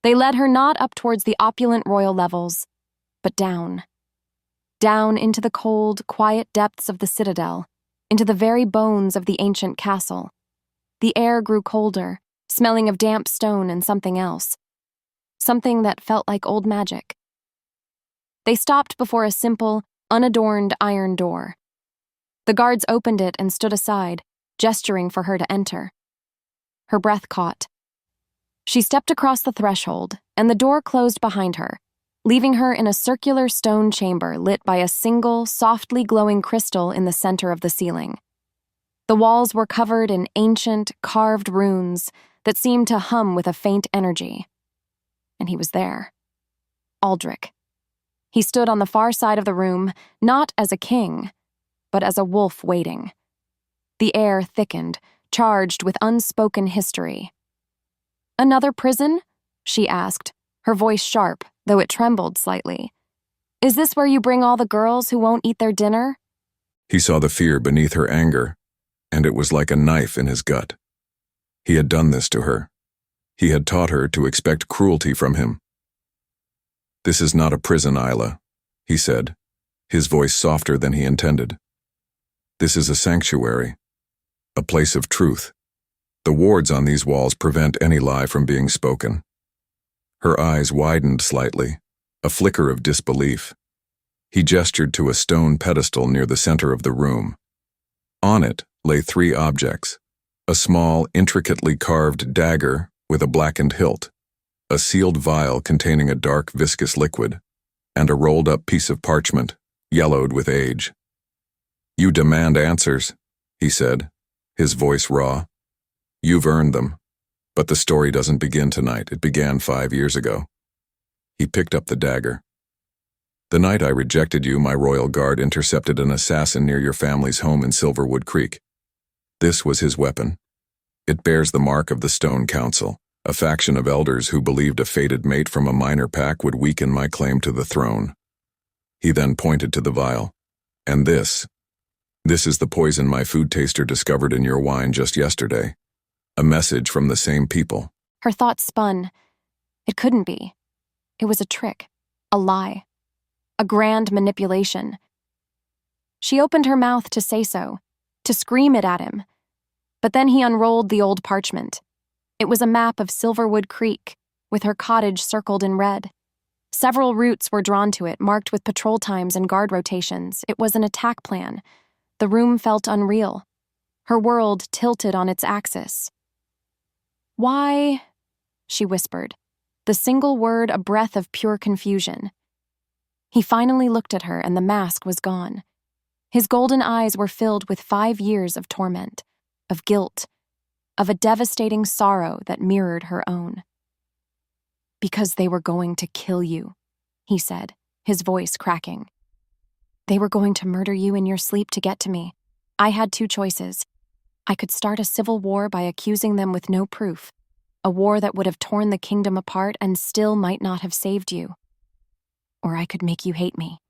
A: They led her not up towards the opulent royal levels, but down. Down into the cold, quiet depths of the citadel, into the very bones of the ancient castle. The air grew colder, smelling of damp stone and something else. Something that felt like old magic. They stopped before a simple, unadorned iron door. The guards opened it and stood aside, gesturing for her to enter. Her breath caught. She stepped across the threshold, and the door closed behind her, leaving her in a circular stone chamber lit by a single, softly glowing crystal in the center of the ceiling. The walls were covered in ancient, carved runes that seemed to hum with a faint energy. And he was there. Aldrich. He stood on the far side of the room, not as a king, but as a wolf waiting. The air thickened, charged with unspoken history. "Another prison?" she asked, her voice sharp, though it trembled slightly. "Is this where you bring all the girls who won't eat their dinner?"
B: He saw the fear beneath her anger, and it was like a knife in his gut. He had done this to her. He had taught her to expect cruelty from him. "This is not a prison, Isla," he said, his voice softer than he intended. "This is a sanctuary, a place of truth. The wards on these walls prevent any lie from being spoken." Her eyes widened slightly, a flicker of disbelief. He gestured to a stone pedestal near the center of the room. On it lay 3 objects: a small, intricately carved dagger with a blackened hilt, a sealed vial containing a dark, viscous liquid, and a rolled-up piece of parchment, yellowed with age. "You demand answers," he said, his voice raw. "You've earned them. But the story doesn't begin tonight. It began 5 years ago." He picked up the dagger. "The night I rejected you, my royal guard intercepted an assassin near your family's home in Silverwood Creek. This was his weapon. It bears the mark of the Stone Council, a faction of elders who believed a fated mate from a minor pack would weaken my claim to the throne." He then pointed to the vial. "And this is the poison my food taster discovered in your wine just yesterday. A message from the same people."
A: Her thoughts spun. It couldn't be. It was a trick, a lie, a grand manipulation. She opened her mouth to say so, to scream it at him. But then he unrolled the old parchment. It was a map of Silverwood Creek, with her cottage circled in red. Several routes were drawn to it, marked with patrol times and guard rotations. It was an attack plan. The room felt unreal. Her world tilted on its axis. "Why?" she whispered, the single word a breath of pure confusion. He finally looked at her, and the mask was gone. His golden eyes were filled with 5 years of torment, of guilt, of a devastating sorrow that mirrored her own. "Because they were going to kill you," he said, his voice cracking. "They were going to murder you in your sleep to get to me. I had 2 choices. I could start a civil war by accusing them with no proof, a war that would have torn the kingdom apart and still might not have saved you. Or I could make you hate me."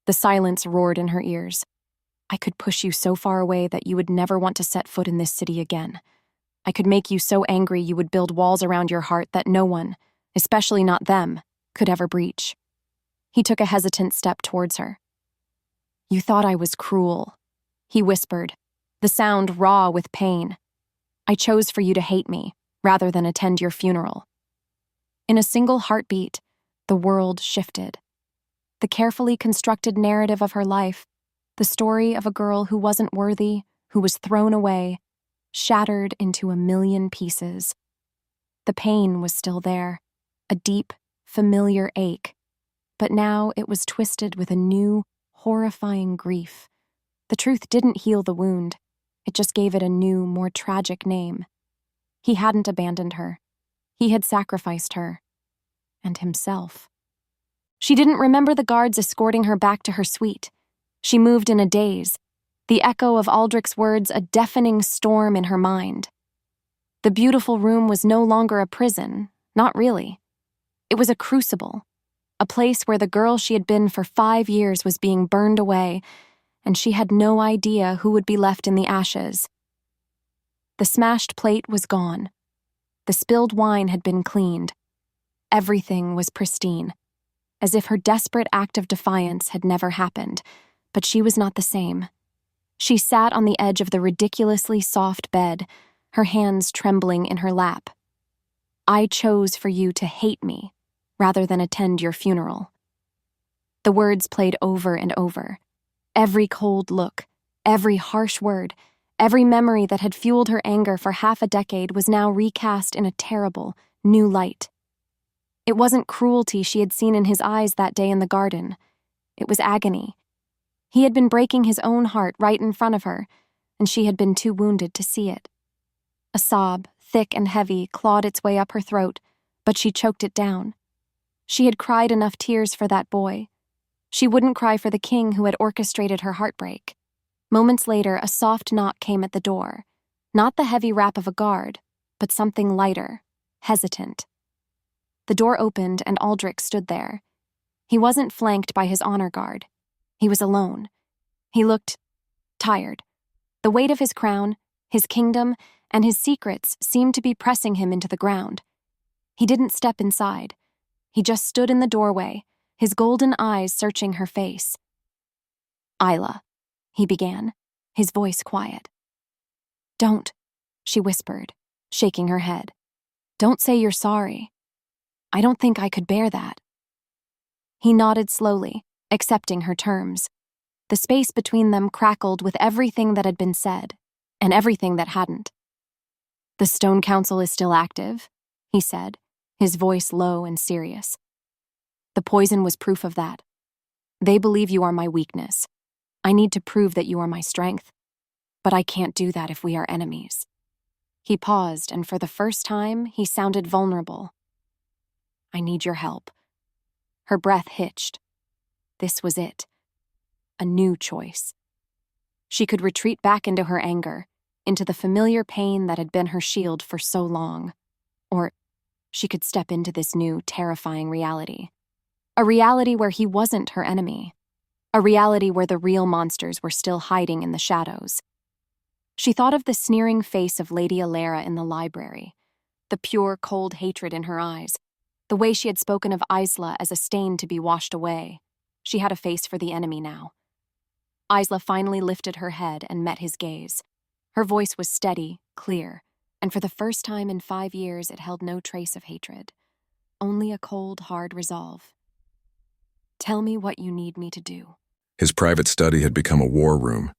A: The silence roared in her ears. "I could push you so far away that you would never want to set foot in this city again. I could make you so angry you would build walls around your heart that no one, especially not them, could ever breach." He took a hesitant step towards her. "You thought I was cruel," he whispered, the sound raw with pain. "I chose for you to hate me, rather than attend your funeral." In a single heartbeat, the world shifted. The carefully constructed narrative of her life, the story of a girl who wasn't worthy, who was thrown away, shattered into a million pieces. The pain was still there, a deep, familiar ache, but now it was twisted with a new, horrifying grief. The truth didn't heal the wound. It just gave it a new, more tragic name. He hadn't abandoned her. He had sacrificed her. And himself. She didn't remember the guards escorting her back to her suite. She moved in a daze, the echo of Aldrich's words a deafening storm in her mind. The beautiful room was no longer a prison, not really. It was a crucible, a place where the girl she had been for 5 years was being burned away, and she had no idea who would be left in the ashes. The smashed plate was gone. The spilled wine had been cleaned. Everything was pristine, as if her desperate act of defiance had never happened, but she was not the same. She sat on the edge of the ridiculously soft bed, her hands trembling in her lap. I chose for you to hate me, rather than attend your funeral. The words played over and over. Every cold look, every harsh word, every memory that had fueled her anger for half a decade was now recast in a terrible, new light. It wasn't cruelty she had seen in his eyes that day in the garden. It was agony. He had been breaking his own heart right in front of her, and she had been too wounded to see it. A sob, thick and heavy, clawed its way up her throat, but she choked it down. She had cried enough tears for that boy. She wouldn't cry for the king who had orchestrated her heartbreak. Moments later, a soft knock came at the door. Not the heavy rap of a guard, but something lighter, hesitant. The door opened and Aldrich stood there. He wasn't flanked by his honor guard. He was alone. He looked tired. The weight of his crown, his kingdom, and his secrets seemed to be pressing him into the ground. He didn't step inside. He just stood in the doorway, his golden eyes searching her face. "Isla," he began, his voice quiet. "Don't," she whispered, shaking her head. "Don't say you're sorry. I don't think I could bear that." He nodded slowly, accepting her terms. The space between them crackled with everything that had been said, and everything that hadn't. "The Stone Council is still active," he said, his voice low and serious. "The poison was proof of that. They believe you are my weakness. I need to prove that you are my strength. But I can't do that if we are enemies." He paused, and for the first time, he sounded vulnerable. "I need your help." Her breath hitched. This was it. A new choice. She could retreat back into her anger, into the familiar pain that had been her shield for so long. Or she could step into this new, terrifying reality. A reality where he wasn't her enemy. A reality where the real monsters were still hiding in the shadows. She thought of the sneering face of Lady Alara in the library, the pure, cold hatred in her eyes, the way she had spoken of Isla as a stain to be washed away. She had a face for the enemy now. Isla finally lifted her head and met his gaze. Her voice was steady, clear, and for the first time in 5 years it held no trace of hatred. Only a cold, hard resolve. "Tell me what you need me to do."
B: His private study had become a war room.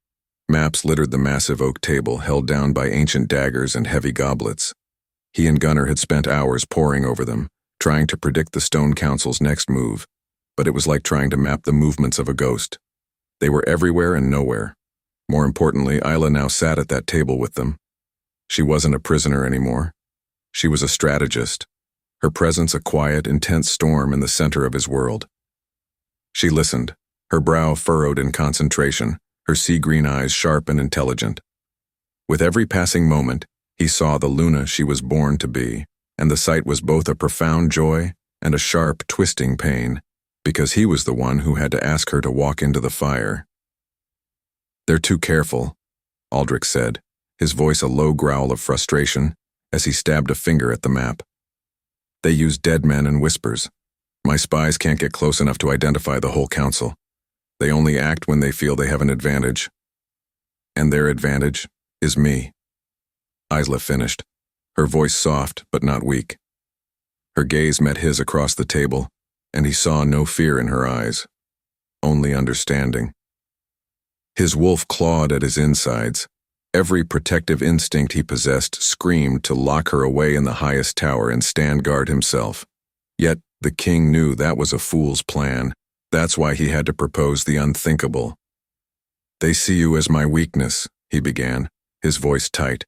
B: Maps littered the massive oak table held down by ancient daggers and heavy goblets. He and Gunnar had spent hours poring over them, trying to predict the Stone Council's next move, but it was like trying to map the movements of a ghost. They were everywhere and nowhere. More importantly, Isla now sat at that table with them. She wasn't a prisoner anymore. She was a strategist, her presence a quiet, intense storm in the center of his world. She listened, her brow furrowed in concentration, her sea-green eyes sharp and intelligent. With every passing moment, he saw the Luna she was born to be, and the sight was both a profound joy and a sharp, twisting pain, because he was the one who had to ask her to walk into the fire. "They're too careful," Aldrich said, his voice a low growl of frustration, as he stabbed a finger at the map. "They use dead men and whispers. My spies can't get close enough to identify the whole council. They only act when they feel they have an advantage. And their advantage is me." Isla finished, her voice soft but not weak. Her gaze met his across the table, and he saw no fear in her eyes, only understanding. His wolf clawed at his insides. Every protective instinct he possessed screamed to lock her away in the highest tower and stand guard himself. Yet the king knew that was a fool's plan. That's why he had to propose the unthinkable. "They see you as my weakness," he began, his voice tight.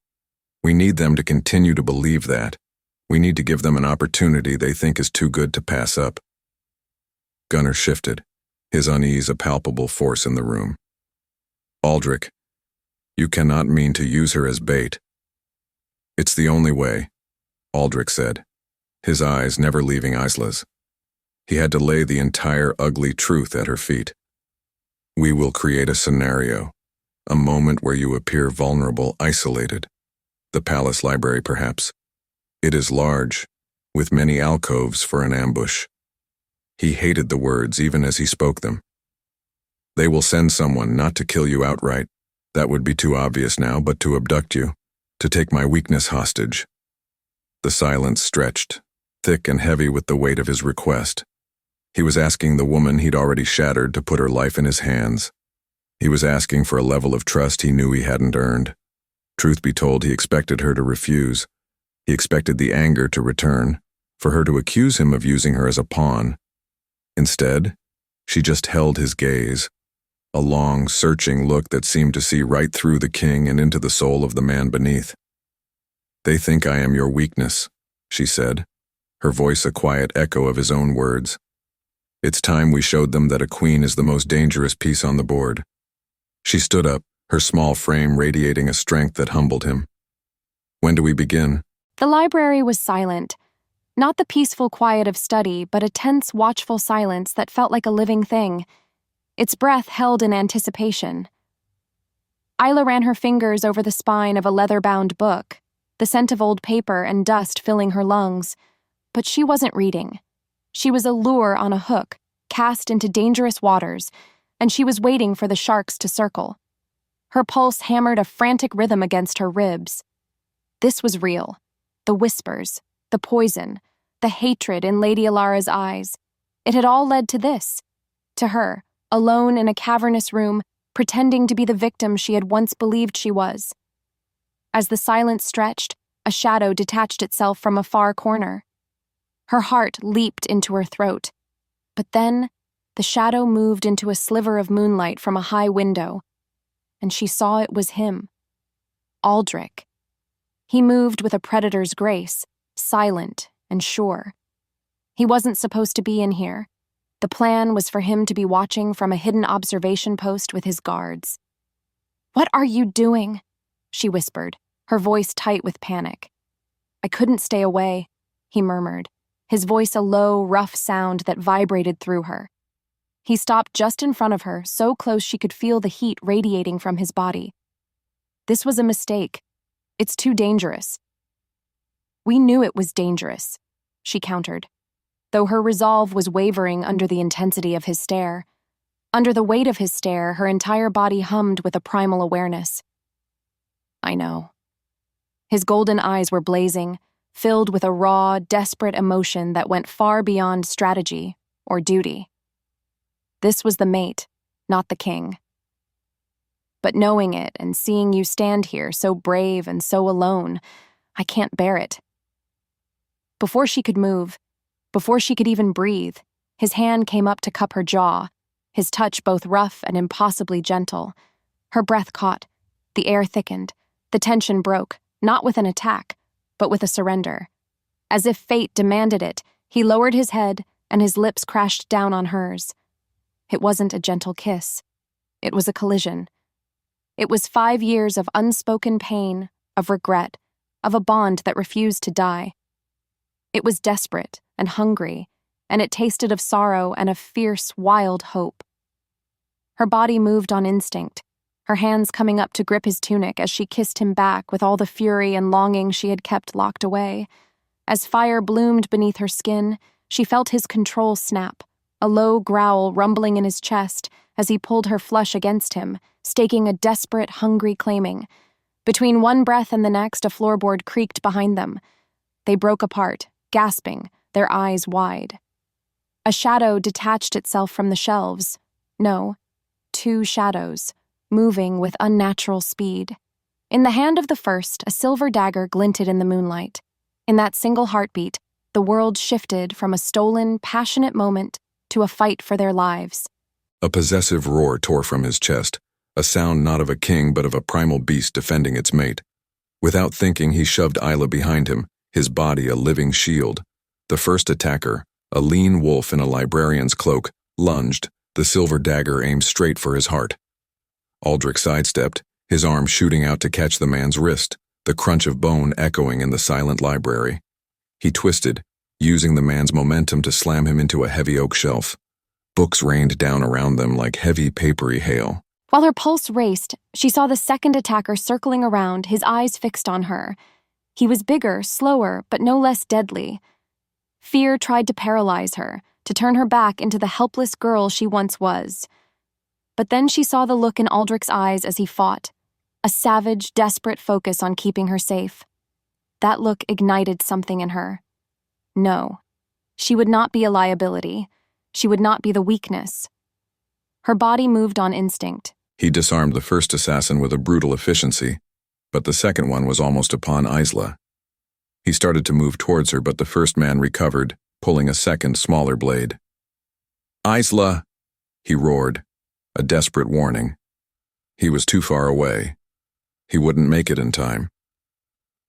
B: "We need them to continue to believe that. We need to give them an opportunity they think is too good to pass up." Gunnar shifted, his unease a palpable force in the room. Aldrich, you cannot mean to use her as bait. It's the only way, Aldrich said, his eyes never leaving Isla's. He had to lay the entire ugly truth at her feet. We will create a scenario, a moment where you appear vulnerable, isolated. The palace library, perhaps. It is large, with many alcoves for an ambush. He hated the words even as he spoke them. They will send someone not to kill you outright. That would be too obvious now, but to abduct you, to take my weakness hostage. The silence stretched, thick and heavy with the weight of his request. He was asking the woman he'd already shattered to put her life in his hands. He was asking for a level of trust he knew he hadn't earned. Truth be told, he expected her to refuse. He expected the anger to return, for her to accuse him of using her as a pawn. Instead, she just held his gaze, a long, searching look that seemed to see right through the king and into the soul of the man beneath. They think I am your weakness, she said, her voice a quiet echo of his own words. It's time we showed them that a queen is the most dangerous piece on the board. She stood up, her small frame radiating a strength that humbled him. When do we begin?
A: The library was silent. Not the peaceful quiet of study, but a tense, watchful silence that felt like a living thing. Its breath held in anticipation. Isla ran her fingers over the spine of a leather-bound book, the scent of old paper and dust filling her lungs. But she wasn't reading. She was a lure on a hook, cast into dangerous waters, and she was waiting for the sharks to circle. Her pulse hammered a frantic rhythm against her ribs. This was real. The whispers, the poison, the hatred in Lady Alara's eyes. It had all led to this. To her, alone in a cavernous room, pretending to be the victim she had once believed she was. As the silence stretched, a shadow detached itself from a far corner. Her heart leaped into her throat. But then, the shadow moved into a sliver of moonlight from a high window, and she saw it was him. Aldrich. He moved with a predator's grace, silent and sure. He wasn't supposed to be in here. The plan was for him to be watching from a hidden observation post with his guards. "What are you doing?" she whispered, her voice tight with panic. "I couldn't stay away," he murmured, his voice a low, rough sound that vibrated through her. He stopped just in front of her, so close she could feel the heat radiating from his body. "This was a mistake. It's too dangerous." "We knew it was dangerous," she countered, though her resolve was wavering under the intensity of his stare. Under the weight of his stare, her entire body hummed with a primal awareness. "I know." His golden eyes were blazing, filled with a raw, desperate emotion that went far beyond strategy or duty. This was the mate, not the king. "But knowing it and seeing you stand here so brave and so alone, I can't bear it." Before she could move, before she could even breathe, his hand came up to cup her jaw, his touch both rough and impossibly gentle. Her breath caught, the air thickened, the tension broke, not with an attack, but with a surrender. As if fate demanded it, he lowered his head and his lips crashed down on hers. It wasn't a gentle kiss. It was a collision. It was 5 years of unspoken pain, of regret, of a bond that refused to die. It was desperate and hungry, and it tasted of sorrow and of fierce, wild hope. Her body moved on instinct, her hands coming up to grip his tunic as she kissed him back with all the fury and longing she had kept locked away. As fire bloomed beneath her skin, she felt his control snap, a low growl rumbling in his chest as he pulled her flush against him, staking a desperate, hungry claiming. Between one breath and the next, a floorboard creaked behind them. They broke apart, gasping, their eyes wide. A shadow detached itself from the shelves. No, 2 shadows, moving with unnatural speed. In the hand of the first, a silver dagger glinted in the moonlight. In that single heartbeat, the world shifted from a stolen, passionate moment to a fight for their lives.
B: A possessive roar tore from his chest, a sound not of a king but of a primal beast defending its mate. Without thinking, he shoved Isla behind him, his body a living shield. The first attacker, a lean wolf in a librarian's cloak, Lunged, the silver dagger aimed straight for his heart. Aldrich sidestepped, his arm shooting out to catch the man's wrist, the crunch of bone echoing in the silent library. He twisted, using the man's momentum to slam him into a heavy oak shelf. Books rained down around them like heavy, papery hail.
A: While her pulse raced, she saw the second attacker circling around, his eyes fixed on her. He was bigger, slower, but no less deadly. Fear tried to paralyze her, to turn her back into the helpless girl she once was. But then she saw the look in Aldrich's eyes as he fought, a savage, desperate focus on keeping her safe. That look ignited something in her. No, she would not be a liability. She would not be the weakness. Her body moved on instinct.
B: He disarmed the first assassin with a brutal efficiency, but the second one was almost upon Isla. He started to move towards her, but the first man recovered, pulling a second, smaller blade. "Isla!" he roared, a desperate warning. He was too far away. He wouldn't make it in time.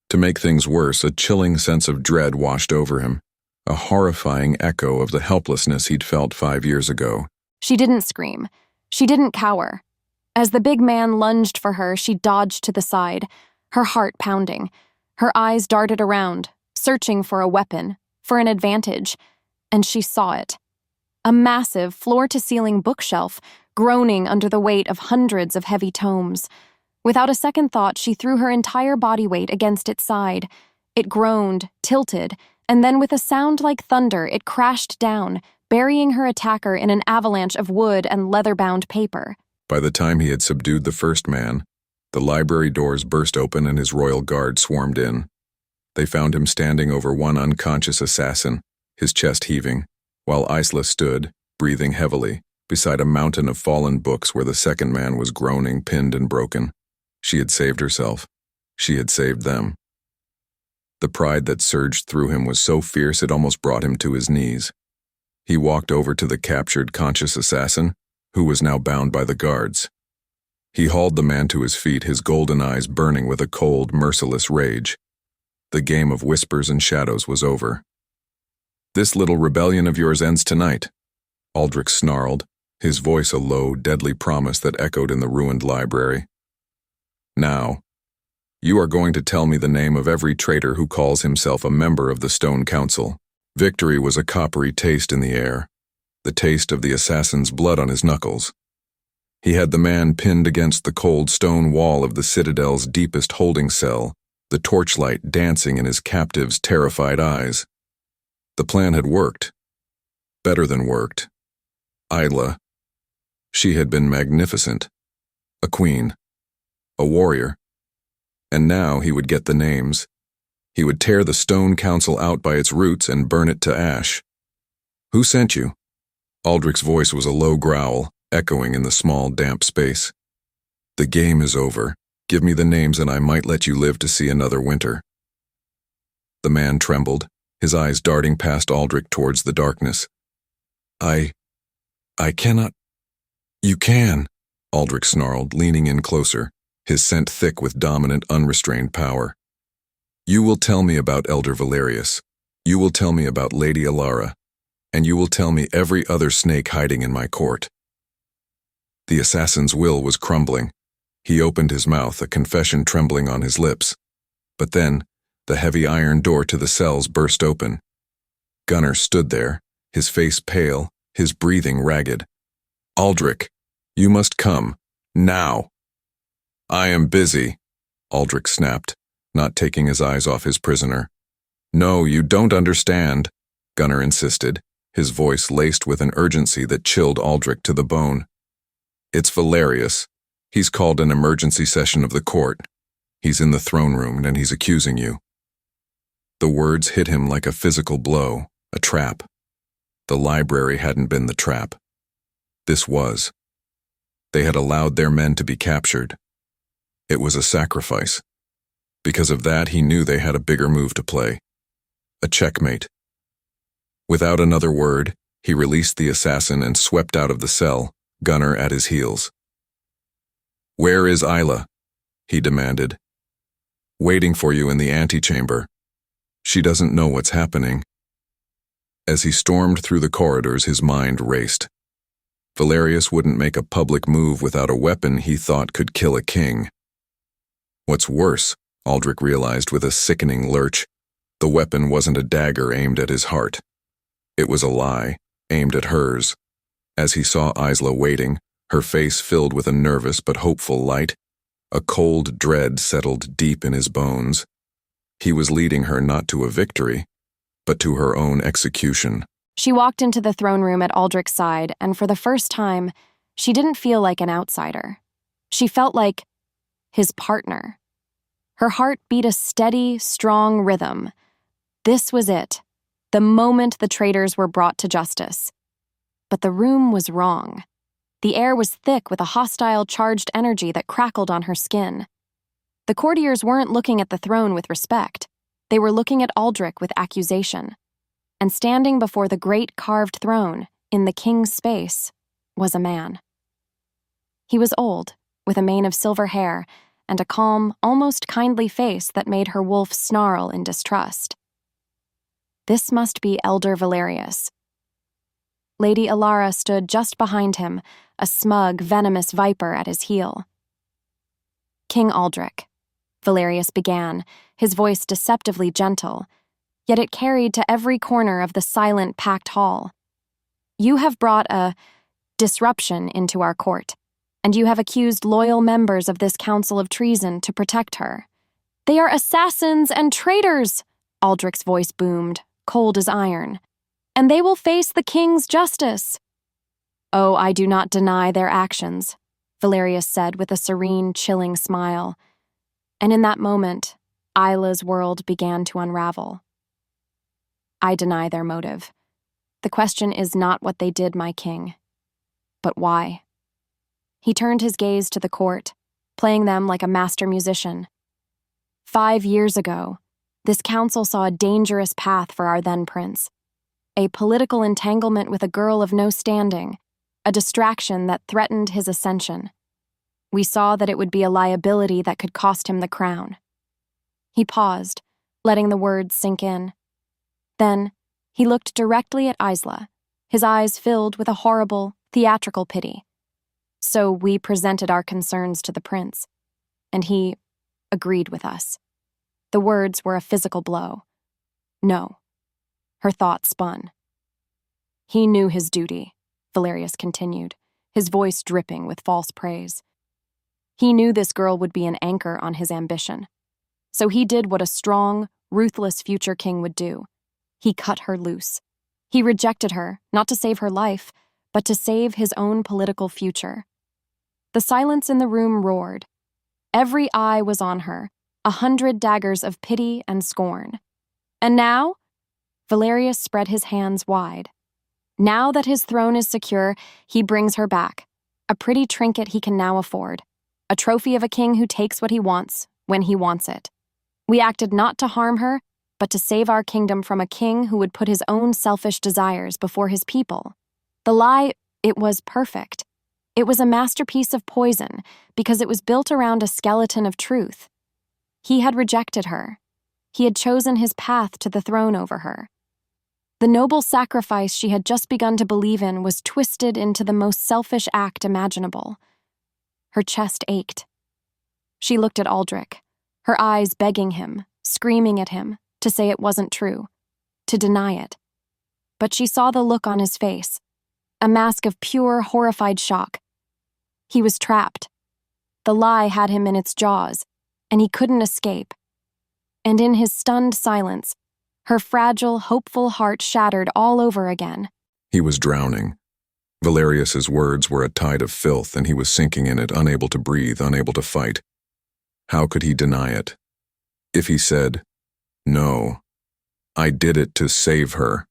B: To make things worse, a chilling sense of dread washed over him, a horrifying echo of the helplessness he'd felt 5 years ago.
A: She didn't scream. She didn't cower. As the big man lunged for her, she dodged to the side, her heart pounding. Her eyes darted around, searching for a weapon, for an advantage, and she saw it. A massive, floor-to-ceiling bookshelf, groaning under the weight of hundreds of heavy tomes. Without a second thought, she threw her entire body weight against its side. It groaned, tilted, and then with a sound like thunder, it crashed down, burying her attacker in an avalanche of wood and leather-bound paper.
B: By the time he had subdued the first man, the library doors burst open and his royal guard swarmed in. They found him standing over one unconscious assassin, his chest heaving, while Isla stood, breathing heavily, beside a mountain of fallen books where the second man was groaning, pinned and broken. She had saved herself. She had saved them. The pride that surged through him was so fierce it almost brought him to his knees. He walked over to the captured conscious assassin, who was now bound by the guards. He hauled the man to his feet, his golden eyes burning with a cold, merciless rage. The game of whispers and shadows was over. "This little rebellion of yours ends tonight," Aldrich snarled, his voice a low, deadly promise that echoed in the ruined library. "Now, you are going to tell me the name of every traitor who calls himself a member of the Stone Council." Victory was a coppery taste in the air, the taste of the assassin's blood on his knuckles. He had the man pinned against the cold stone wall of the citadel's deepest holding cell, the torchlight dancing in his captive's terrified eyes. The plan had worked. Better than worked. Isla. She had been magnificent. A queen. A warrior. And now he would get the names. He would tear the Stone Council out by its roots and burn it to ash. "Who sent you?" Aldrich's voice was a low growl, echoing in the small, damp space. "The game is over. Give me the names and I might let you live to see another winter." The man trembled, his eyes darting past Aldrich towards the darkness. I cannot." "You can," Aldrich snarled, leaning in closer, his scent thick with dominant, unrestrained power. "You will tell me about Elder Valerius. You will tell me about Lady Alara. And you will tell me every other snake hiding in my court." The assassin's will was crumbling. He opened his mouth, a confession trembling on his lips. But then, the heavy iron door to the cells burst open. Gunnar stood there, his face pale, his breathing ragged. "Aldrich, you must come. Now." "I am busy," Aldrich snapped, not taking his eyes off his prisoner. "No, you don't understand," Gunnar insisted, his voice laced with an urgency that chilled Aldrich to the bone. "It's Valerius. He's called an emergency session of the court. He's in the throne room and he's accusing you." The words hit him like a physical blow, a trap. The library hadn't been the trap. This was. They had allowed their men to be captured. It was a sacrifice. Because of that, he knew they had a bigger move to play. A checkmate. Without another word, he released the assassin and swept out of the cell, Gunnar at his heels. "Where is Isla?" he demanded. "Waiting for you in the antechamber. She doesn't know what's happening." As he stormed through the corridors, his mind raced. Valerius wouldn't make a public move without a weapon he thought could kill a king. What's worse, Aldrich realized with a sickening lurch, the weapon wasn't a dagger aimed at his heart. It was a lie, aimed at hers. As he saw Isla waiting, her face filled with a nervous but hopeful light, a cold dread settled deep in his bones. He was leading her not to a victory, but to her own execution.
A: She walked into the throne room at Aldrich's side, and for the first time, she didn't feel like an outsider. She felt like his partner. Her heart beat a steady, strong rhythm. This was it, the moment the traitors were brought to justice. But the room was wrong. The air was thick with a hostile, charged energy that crackled on her skin. The courtiers weren't looking at the throne with respect. They were looking at Aldrich with accusation. And standing before the great carved throne, in the king's space, was a man. He was old, with a mane of silver hair, and a calm, almost kindly face that made her wolf snarl in distrust. This must be Elder Valerius. Lady Alara stood just behind him, a smug, venomous viper at his heel. King Aldrich, Valerius began, his voice deceptively gentle, yet it carried to every corner of the silent, packed hall. You have brought a disruption into our court, and you have accused loyal members of this council of treason to protect her. They are assassins and traitors, Aldrich's voice boomed, cold as iron, and they will face the king's justice. Oh, I do not deny their actions, Valerius said with a serene, chilling smile. And in that moment, Isla's world began to unravel. I deny their motive. The question is not what they did, my king, but why. He turned his gaze to the court, playing them like a master musician. 5 years ago, this council saw a dangerous path for our then prince. A political entanglement with a girl of no standing, a distraction that threatened his ascension. We saw that it would be a liability that could cost him the crown. He paused, letting the words sink in. Then, he looked directly at Isla, his eyes filled with a horrible, theatrical pity. So we presented our concerns to the prince, and he agreed with us. The words were a physical blow. No. Her thought spun. He knew his duty, Valerius continued, his voice dripping with false praise. He knew this girl would be an anchor on his ambition. So he did what a strong, ruthless future king would do. He cut her loose. He rejected her, not to save her life, but to save his own political future. The silence in the room roared. Every eye was on her, 100 daggers of pity and scorn. And now? Valerius spread his hands wide. Now that his throne is secure, he brings her back. A pretty trinket he can now afford. A trophy of a king who takes what he wants, when he wants it. We acted not to harm her, but to save our kingdom from a king who would put his own selfish desires before his people. The lie, it was perfect. It was a masterpiece of poison, because it was built around a skeleton of truth. He had rejected her. He had chosen his path to the throne over her. The noble sacrifice she had just begun to believe in was twisted into the most selfish act imaginable. Her chest ached. She looked at Aldrich, her eyes begging him, screaming at him, to say it wasn't true, to deny it. But she saw the look on his face, a mask of pure, horrified shock. He was trapped. The lie had him in its jaws, and he couldn't escape. And in his stunned silence, her fragile, hopeful heart shattered all over again.
B: He was drowning. Valerius's words were a tide of filth, and he was sinking in it, unable to breathe, unable to fight. How could he deny it? If he said, "No, I did it to save her,"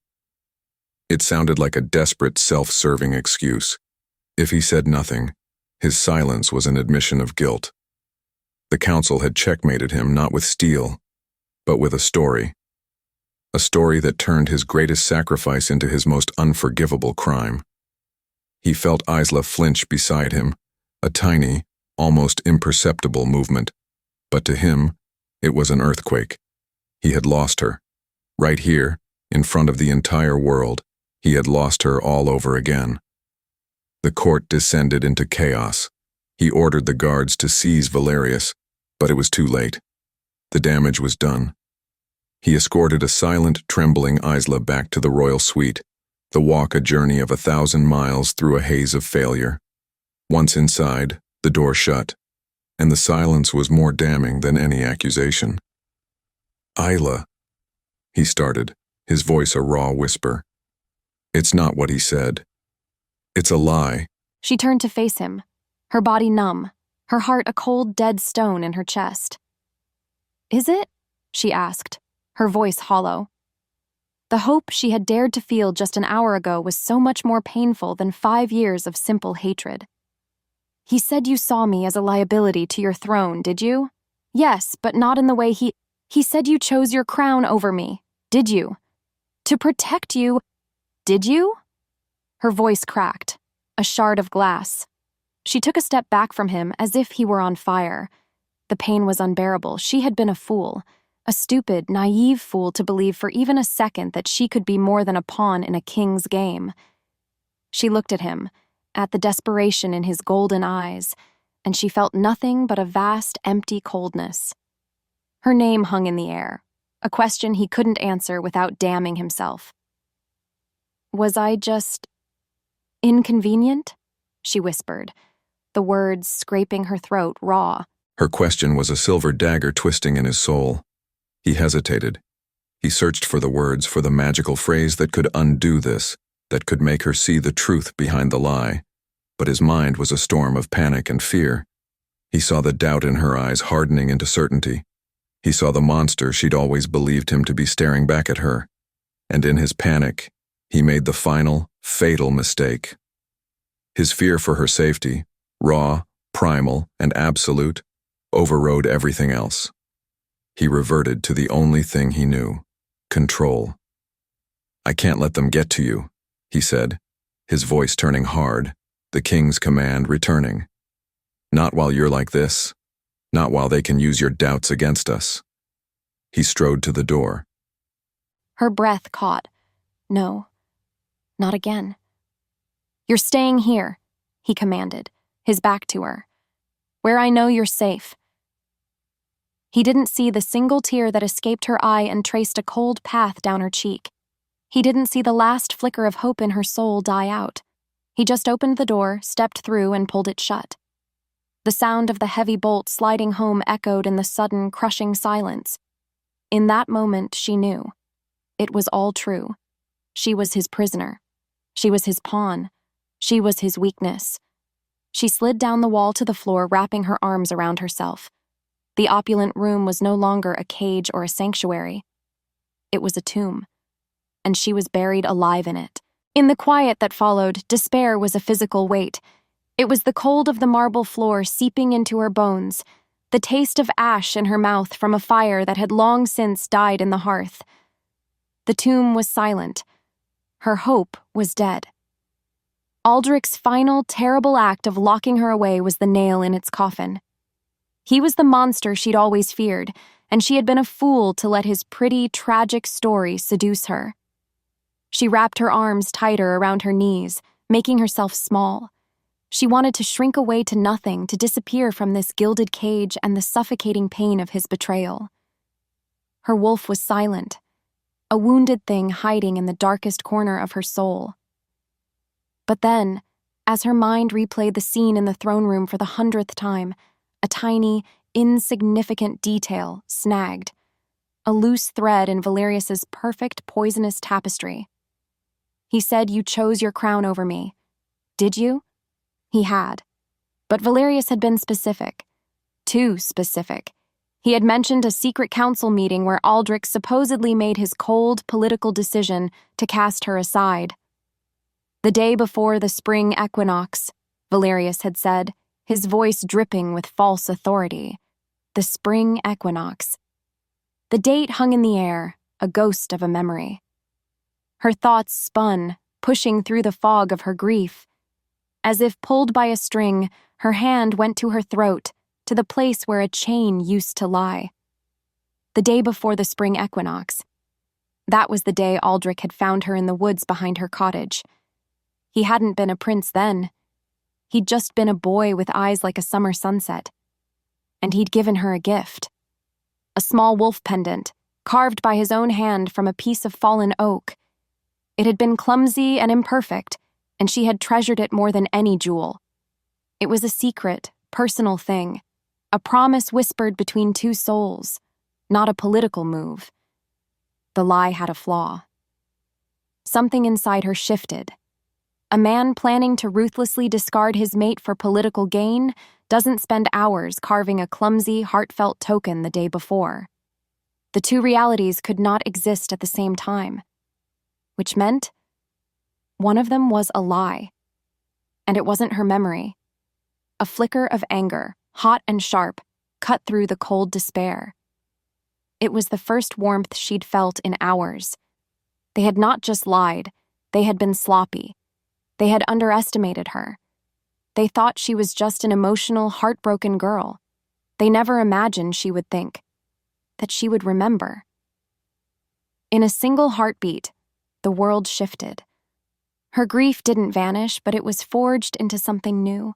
B: it sounded like a desperate, self-serving excuse. If he said nothing, his silence was an admission of guilt. The council had checkmated him not with steel, but with a story. A story that turned his greatest sacrifice into his most unforgivable crime. He felt Isla flinch beside him, a tiny, almost imperceptible movement, but to him, it was an earthquake. He had lost her. Right here, in front of the entire world, he had lost her all over again. The court descended into chaos. He ordered the guards to seize Valerius, but it was too late. The damage was done. He escorted a silent, trembling Isla back to the royal suite, the walk a journey of 1,000 miles through a haze of failure. Once inside, the door shut, and the silence was more damning than any accusation. "Isla," he started, his voice a raw whisper. "It's not what he said. It's a lie."
A: She turned to face him, her body numb, her heart a cold, dead stone in her chest. "Is it?" she asked, her voice hollow. The hope she had dared to feel just an hour ago was so much more painful than 5 years of simple hatred. "He said you saw me as a liability to your throne, did you?" "Yes, but not in the way he said you chose your crown over me, did you? To protect you, did you?" Her voice cracked, a shard of glass. She took a step back from him as if he were on fire. The pain was unbearable. She had been a fool, a stupid, naive fool to believe for even a second that she could be more than a pawn in a king's game. She looked at him, at the desperation in his golden eyes, and she felt nothing but a vast, empty coldness. Her name hung in the air, a question he couldn't answer without damning himself. "Was I just inconvenient?" she whispered, the words scraping her throat raw.
B: Her question was a silver dagger twisting in his soul. He hesitated. He searched for the words, for the magical phrase that could undo this, that could make her see the truth behind the lie. But his mind was a storm of panic and fear. He saw the doubt in her eyes hardening into certainty. He saw the monster she'd always believed him to be staring back at her. And in his panic, he made the final, fatal mistake. His fear for her safety, raw, primal, and absolute, overrode everything else. He reverted to the only thing he knew: control. "I can't let them get to you," he said, his voice turning hard, the king's command returning. "Not while you're like this. Not while they can use your doubts against us." He strode to the door.
A: Her breath caught. No, not again. "You're staying here," he commanded, his back to her. "Where I know you're safe." He didn't see the single tear that escaped her eye and traced a cold path down her cheek. He didn't see the last flicker of hope in her soul die out. He just opened the door, stepped through, and pulled it shut. The sound of the heavy bolt sliding home echoed in the sudden, crushing silence. In that moment, she knew. It was all true. She was his prisoner. She was his pawn. She was his weakness. She slid down the wall to the floor, wrapping her arms around herself. The opulent room was no longer a cage or a sanctuary. It was a tomb, and she was buried alive in it. In the quiet that followed, despair was a physical weight. It was the cold of the marble floor seeping into her bones, the taste of ash in her mouth from a fire that had long since died in the hearth. The tomb was silent. Her hope was dead. Aldrich's final, terrible act of locking her away was the nail in its coffin. He was the monster she'd always feared, and she had been a fool to let his pretty, tragic story seduce her. She wrapped her arms tighter around her knees, making herself small. She wanted to shrink away to nothing, to disappear from this gilded cage and the suffocating pain of his betrayal. Her wolf was silent, a wounded thing hiding in the darkest corner of her soul. But then, as her mind replayed the scene in the throne room for the 100th time, a tiny, insignificant detail snagged, a loose thread in Valerius's perfect poisonous tapestry. "He said you chose your crown over me. Did you?" He had. But Valerius had been specific. Too specific. He had mentioned a secret council meeting where Aldrich supposedly made his cold, political decision to cast her aside. The day before the spring equinox, Valerius had said, his voice dripping with false authority. The spring equinox. The date hung in the air, a ghost of a memory. Her thoughts spun, pushing through the fog of her grief. As if pulled by a string, her hand went to her throat, to the place where a chain used to lie. The day before the spring equinox. That was the day Aldrich had found her in the woods behind her cottage. He hadn't been a prince then. He'd just been a boy with eyes like a summer sunset. And he'd given her a gift. A small wolf pendant, carved by his own hand from a piece of fallen oak. It had been clumsy and imperfect, and she had treasured it more than any jewel. It was a secret, personal thing, a promise whispered between two souls, not a political move. The lie had a flaw. Something inside her shifted. A man planning to ruthlessly discard his mate for political gain doesn't spend hours carving a clumsy, heartfelt token the day before. The two realities could not exist at the same time, which meant one of them was a lie. And it wasn't her memory. A flicker of anger, hot and sharp, cut through the cold despair. It was the first warmth she'd felt in hours. They had not just lied, they had been sloppy. They had underestimated her. They thought she was just an emotional, heartbroken girl. They never imagined she would think, that she would remember. In a single heartbeat, the world shifted. Her grief didn't vanish, but it was forged into something new,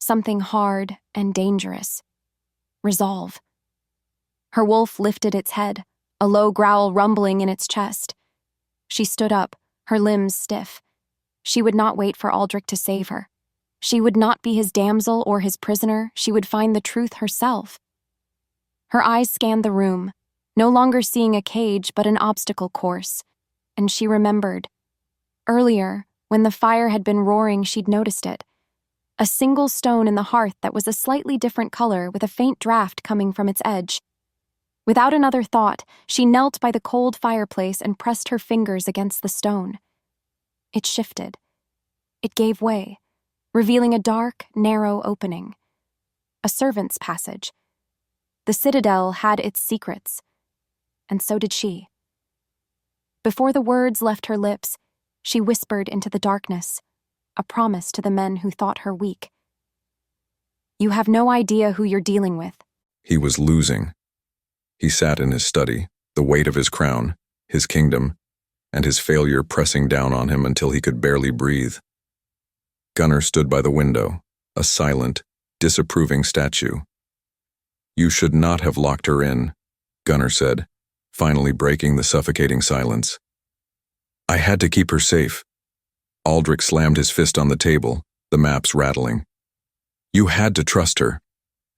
A: something hard and dangerous. Resolve. Her wolf lifted its head, a low growl rumbling in its chest. She stood up, her limbs stiff. She would not wait for Aldrich to save her. She would not be his damsel or his prisoner. She would find the truth herself. Her eyes scanned the room, no longer seeing a cage but an obstacle course, and she remembered. Earlier, when the fire had been roaring, she'd noticed it. A single stone in the hearth that was a slightly different color with a faint draft coming from its edge. Without another thought, she knelt by the cold fireplace and pressed her fingers against the stone. It shifted. It gave way, revealing a dark, narrow opening. A servant's passage. The citadel had its secrets, and so did she. Before the words left her lips, she whispered into the darkness, a promise to the men who thought her weak. You have no idea who you're dealing with.
B: He was losing. He sat in his study, the weight of his crown, his kingdom, and his failure pressing down on him until he could barely breathe. Gunnar stood by the window, a silent, disapproving statue. You should not have locked her in, Gunnar said, finally breaking the suffocating silence. I had to keep her safe. Aldrich slammed his fist on the table, the maps rattling. You had to trust her,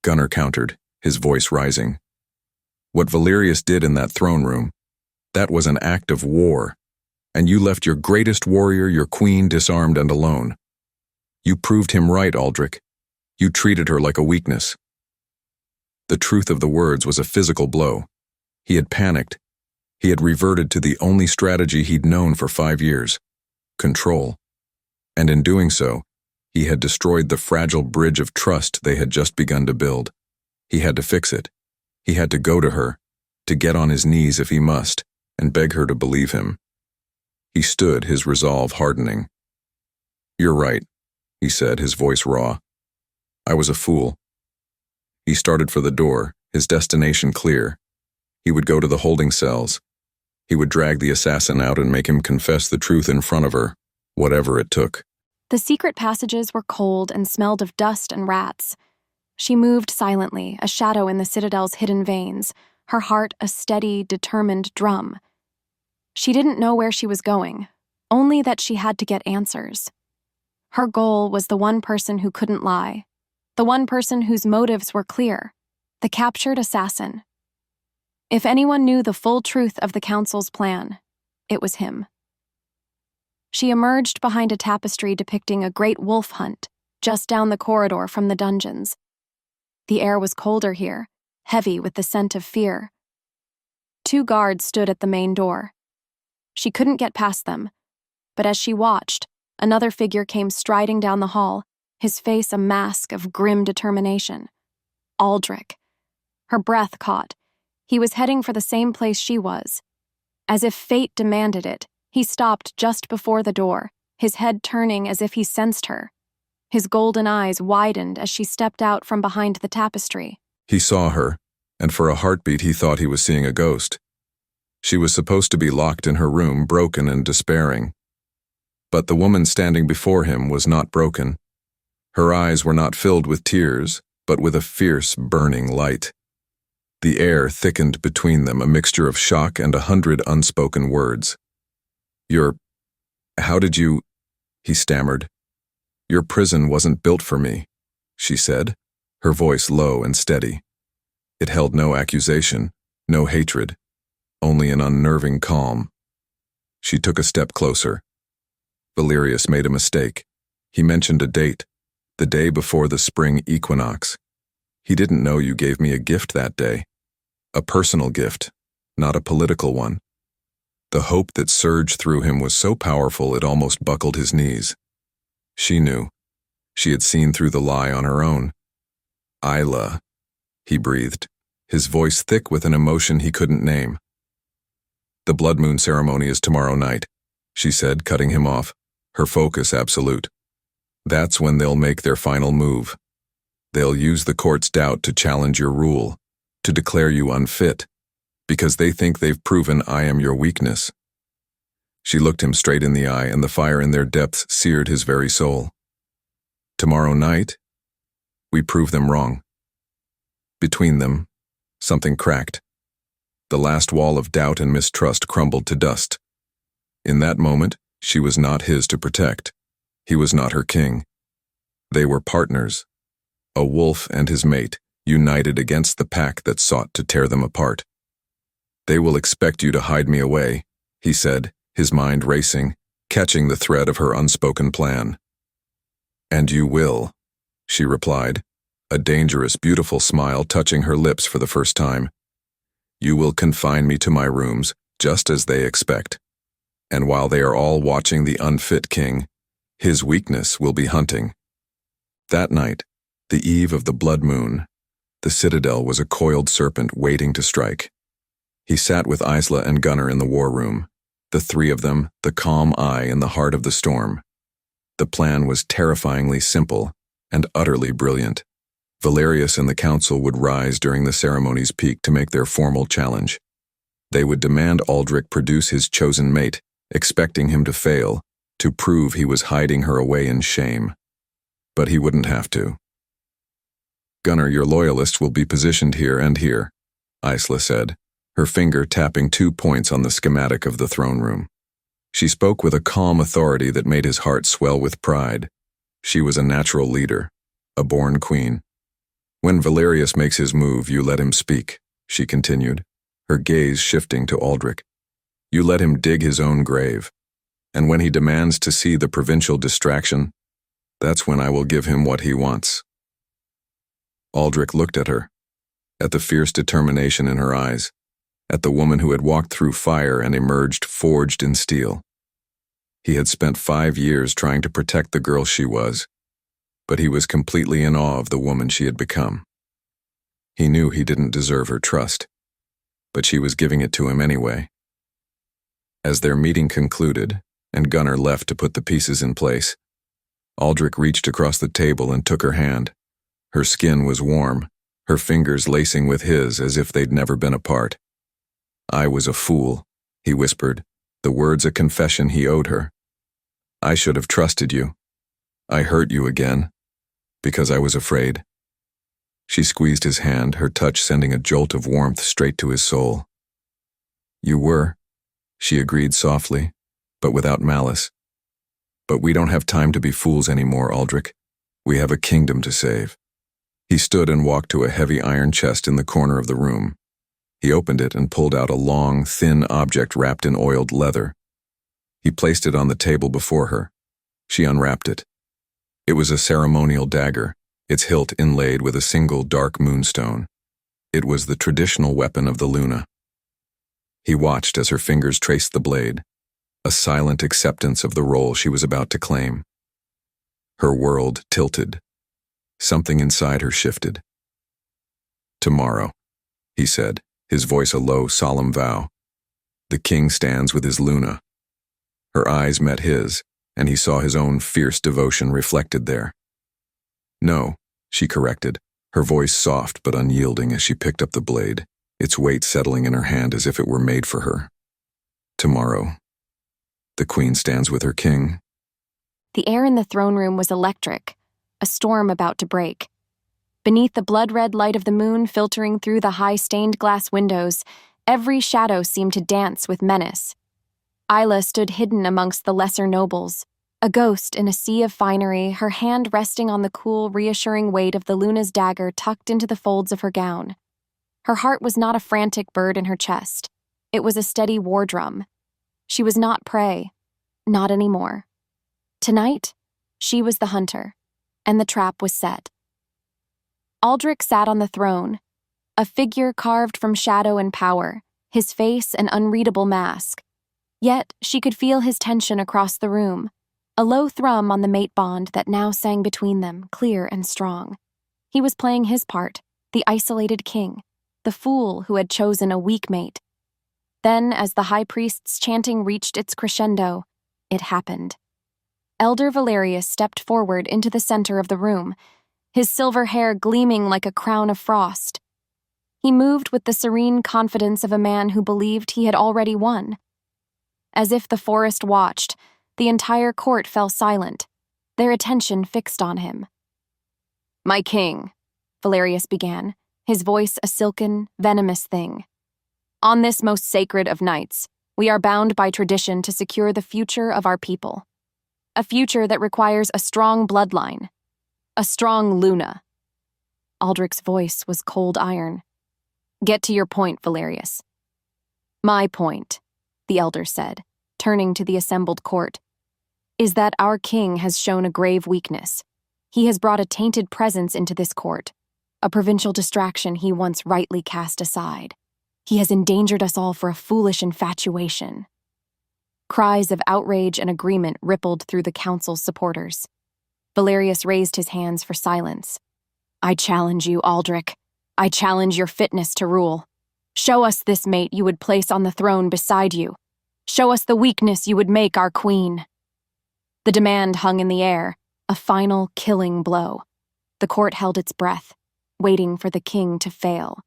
B: Gunnar countered, his voice rising. What Valerius did in that throne room, that was an act of war, and you left your greatest warrior, your queen, disarmed and alone. You proved him right, Aldrich. You treated her like a weakness. The truth of the words was a physical blow. He had panicked. He had reverted to the only strategy he'd known for 5 years, control. And in doing so, he had destroyed the fragile bridge of trust they had just begun to build. He had to fix it. He had to go to her, to get on his knees if he must, and beg her to believe him. He stood, his resolve hardening. You're right, he said, his voice raw. I was a fool. He started for the door, his destination clear. He would go to the holding cells. He would drag the assassin out and make him confess the truth in front of her, whatever it took.
A: The secret passages were cold and smelled of dust and rats. She moved silently, a shadow in the citadel's hidden veins, her heart a steady, determined drum. She didn't know where she was going, only that she had to get answers. Her goal was the one person who couldn't lie, the one person whose motives were clear, the captured assassin. If anyone knew the full truth of the council's plan, it was him. She emerged behind a tapestry depicting a great wolf hunt, just down the corridor from the dungeons. The air was colder here, heavy with the scent of fear. 2 guards stood at the main door. She couldn't get past them, but as she watched, another figure came striding down the hall, his face a mask of grim determination. Aldrich. Her breath caught. He was heading for the same place she was. As if fate demanded it, he stopped just before the door, his head turning as if he sensed her. His golden eyes widened as she stepped out from behind the tapestry.
B: He saw her, and for a heartbeat he thought he was seeing a ghost. She was supposed to be locked in her room, broken and despairing. But the woman standing before him was not broken. Her eyes were not filled with tears, but with a fierce, burning light. The air thickened between them, a mixture of shock and 100 unspoken words. How did you, he stammered. Your prison wasn't built for me, she said, her voice low and steady. It held no accusation, no hatred, only an unnerving calm. She took a step closer. Valerius made a mistake. He mentioned a date, the day before the spring equinox. He didn't know you gave me a gift that day. A personal gift, not a political one. The hope that surged through him was so powerful it almost buckled his knees. She knew. She had seen through the lie on her own. Isla, he breathed, his voice thick with an emotion he couldn't name. The blood moon ceremony is tomorrow night, she said, cutting him off, her focus absolute. That's when they'll make their final move. They'll use the court's doubt to challenge your rule, to declare you unfit, because they think they've proven I am your weakness. She looked him straight in the eye, and the fire in their depths seared his very soul. Tomorrow night, we prove them wrong. Between them, something cracked. The last wall of doubt and mistrust crumbled to dust. In that moment, she was not his to protect. He was not her king. They were partners, a wolf and his mate, united against the pack that sought to tear them apart. They will expect you to hide me away, he said, his mind racing, catching the thread of her unspoken plan. And you will, she replied, a dangerous, beautiful smile touching her lips for the first time. You will confine me to my rooms, just as they expect. And while they are all watching the unfit king, his weakness will be hunting. That night, the eve of the blood moon, the citadel was a coiled serpent waiting to strike. He sat with Isla and Gunnar in the war room, the three of them, the calm eye in the heart of the storm. The plan was terrifyingly simple and utterly brilliant. Valerius and the council would rise during the ceremony's peak to make their formal challenge. They would demand Aldrich produce his chosen mate, expecting him to fail, to prove he was hiding her away in shame. But he wouldn't have to. Gunnar, your loyalists will be positioned here and here, Isla said, her finger tapping 2 points on the schematic of the throne room. She spoke with a calm authority that made his heart swell with pride. She was a natural leader, a born queen. When Valerius makes his move, you let him speak, she continued, her gaze shifting to Aldrich. You let him dig his own grave. And when he demands to see the provincial distraction, that's when I will give him what he wants. Aldrich looked at her, at the fierce determination in her eyes, at the woman who had walked through fire and emerged forged in steel. He had spent 5 years trying to protect the girl she was, but he was completely in awe of the woman she had become. He knew he didn't deserve her trust, but she was giving it to him anyway. As their meeting concluded, and Gunnar left to put the pieces in place, Aldrich reached across the table and took her hand. Her skin was warm, her fingers lacing with his as if they'd never been apart. I was a fool, he whispered, the words a confession he owed her. I should have trusted you. I hurt you again, because I was afraid. She squeezed his hand, her touch sending a jolt of warmth straight to his soul. You were, she agreed softly, but without malice. But we don't have time to be fools anymore, Aldrich. We have a kingdom to save. He stood and walked to a heavy iron chest in the corner of the room. He opened it and pulled out a long, thin object wrapped in oiled leather. He placed it on the table before her. She unwrapped it. It was a ceremonial dagger, its hilt inlaid with a single dark moonstone. It was the traditional weapon of the Luna. He watched as her fingers traced the blade, a silent acceptance of the role she was about to claim. Her world tilted. Something inside her shifted. Tomorrow, he said, his voice a low, solemn vow. The king stands with his Luna. Her eyes met his, and he saw his own fierce devotion reflected there. No, she corrected, her voice soft but unyielding as she picked up the blade, its weight settling in her hand as if it were made for her. Tomorrow, the queen stands with her king.
A: The air in the throne room was electric, a storm about to break. Beneath the blood-red light of the moon filtering through the high stained-glass windows, every shadow seemed to dance with menace. Isla stood hidden amongst the lesser nobles, a ghost in a sea of finery, her hand resting on the cool, reassuring weight of the Luna's dagger tucked into the folds of her gown. Her heart was not a frantic bird in her chest. It was a steady war drum. She was not prey. Not anymore. Tonight, she was the hunter, and the trap was set. Aldrich sat on the throne, a figure carved from shadow and power, his face an unreadable mask. Yet she could feel his tension across the room, a low thrum on the mate bond that now sang between them, clear and strong. He was playing his part, the isolated king, the fool who had chosen a weak mate. Then, as the high priest's chanting reached its crescendo, it happened. Elder Valerius stepped forward into the center of the room, his silver hair gleaming like a crown of frost. He moved with the serene confidence of a man who believed he had already won. As if the forest watched, the entire court fell silent, their attention fixed on him. "My king," Valerius began, his voice a silken, venomous thing. "On this most sacred of nights, we are bound by tradition to secure the future of our people. A future that requires a strong bloodline. A strong Luna." Aldrich's voice was cold iron. "Get to your point, Valerius." "My point," the elder said, turning to the assembled court, "is that our king has shown a grave weakness. He has brought a tainted presence into this court, a provincial distraction he once rightly cast aside. He has endangered us all for a foolish infatuation." Cries of outrage and agreement rippled through the council's supporters. Valerius raised his hands for silence. "I challenge you, Aldrich. I challenge your fitness to rule. Show us this mate you would place on the throne beside you. Show us the weakness you would make our queen." The demand hung in the air, a final killing blow. The court held its breath, waiting for the king to fail.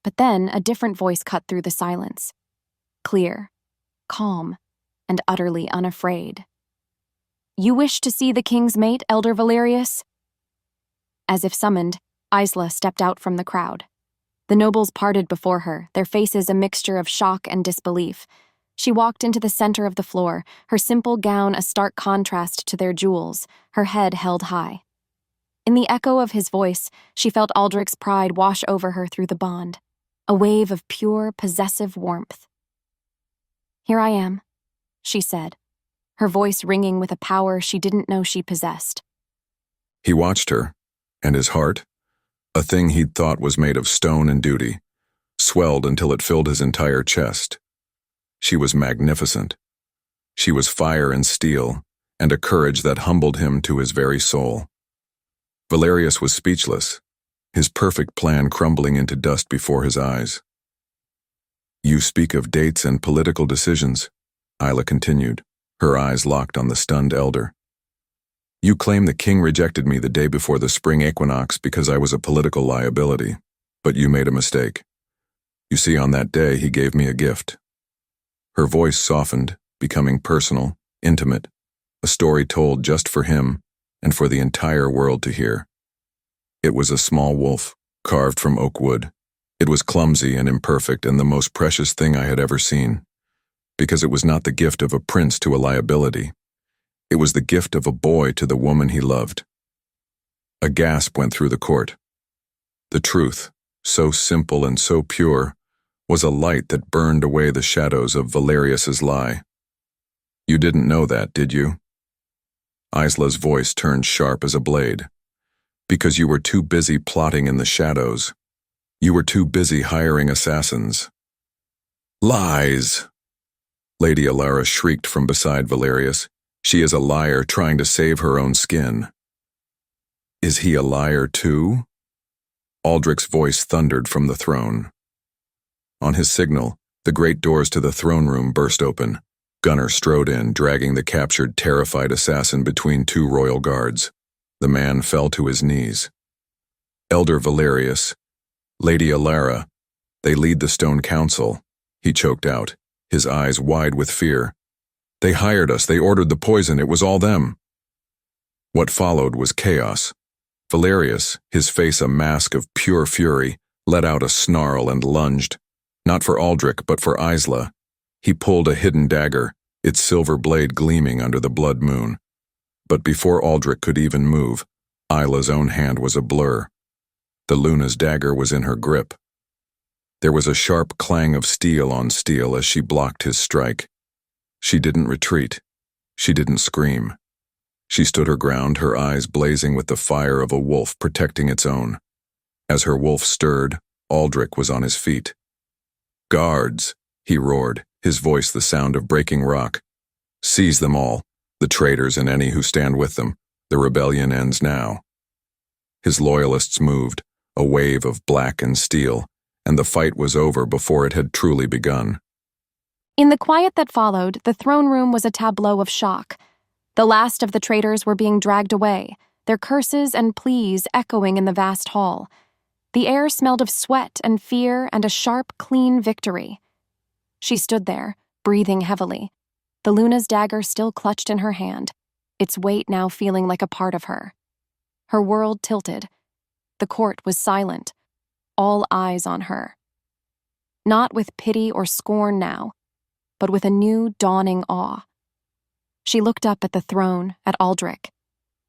A: But then a different voice cut through the silence. Clear, calm, and utterly unafraid. "You wish to see the king's mate, Elder Valerius?" As if summoned, Isla stepped out from the crowd. The nobles parted before her, their faces a mixture of shock and disbelief. She walked into the center of the floor, her simple gown a stark contrast to their jewels, her head held high. In the echo of his voice, she felt Aldrich's pride wash over her through the bond, a wave of pure, possessive warmth. "Here I am," she said, her voice ringing with a power she didn't know she possessed.
B: He watched her, and his heart, a thing he'd thought was made of stone and duty, swelled until it filled his entire chest. She was magnificent. She was fire and steel, and a courage that humbled him to his very soul. Valerius was speechless, his perfect plan crumbling into dust before his eyes. "You speak of dates and political decisions," Isla continued, her eyes locked on the stunned elder. "You claim the king rejected me the day before the spring equinox because I was a political liability, but you made a mistake. You see, on that day he gave me a gift." Her voice softened, becoming personal, intimate, a story told just for him and for the entire world to hear. It was a small wolf, carved from oak wood. It was clumsy and imperfect and the most precious thing I had ever seen, because it was not the gift of a prince to a liability. It was the gift of a boy to the woman he loved. A gasp went through the court. The truth, so simple and so pure, was a light that burned away the shadows of Valerius's lie. "You didn't know that, did you?" Isla's voice turned sharp as a blade. "Because you were too busy plotting in the shadows. You were too busy hiring assassins." "Lies!" Lady Alara shrieked from beside Valerius. "She is a liar trying to save her own skin." "Is he a liar too?" Aldrich's voice thundered from the throne. On his signal, the great doors to the throne room burst open. Gunner strode in, dragging the captured, terrified assassin between two royal guards. The man fell to his knees. "Elder Valerius, Lady Alara, they lead the Stone Council," he choked out, his eyes wide with fear. "They hired us, they ordered the poison, it was all them." What followed was chaos. Valerius, his face a mask of pure fury, let out a snarl and lunged. Not for Aldrich, but for Isla. He pulled a hidden dagger, its silver blade gleaming under the blood moon. But before Aldrich could even move, Isla's own hand was a blur. The Luna's dagger was in her grip. There was a sharp clang of steel on steel as she blocked his strike. She didn't retreat. She didn't scream. She stood her ground, her eyes blazing with the fire of a wolf protecting its own. As her wolf stirred, Aldrich was on his feet. "Guards!" he roared, his voice the sound of breaking rock. "Seize them all, the traitors and any who stand with them. The rebellion ends now." His loyalists moved, a wave of black and steel, and the fight was over before it had truly begun.
A: In the quiet that followed, the throne room was a tableau of shock. The last of the traitors were being dragged away, their curses and pleas echoing in the vast hall. The air smelled of sweat and fear and a sharp, clean victory. She stood there, breathing heavily, the Luna's dagger still clutched in her hand, its weight now feeling like a part of her. Her world tilted. The court was silent, all eyes on her. Not with pity or scorn now, but with a new, dawning awe. She looked up at the throne, at Aldrich.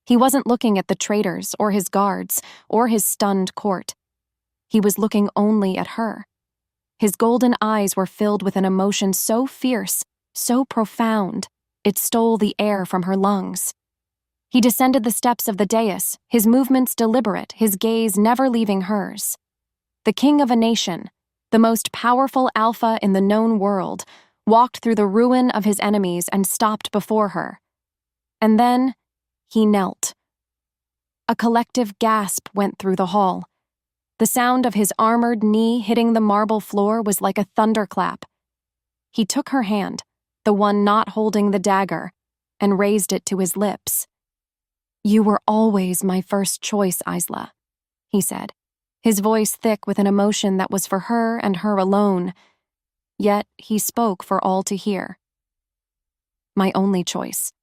A: He wasn't looking at the traitors or his guards or his stunned court. He was looking only at her. His golden eyes were filled with an emotion so fierce, so profound, it stole the air from her lungs. He descended the steps of the dais, his movements deliberate, his gaze never leaving hers. The king of a nation, the most powerful alpha in the known world, walked through the ruin of his enemies and stopped before her. And then, he knelt. A collective gasp went through the hall. The sound of his armored knee hitting the marble floor was like a thunderclap. He took her hand, the one not holding the dagger, and raised it to his lips. "You were always my first choice, Isla," he said, his voice thick with an emotion that was for her and her alone. Yet he spoke for all to hear. "My only choice."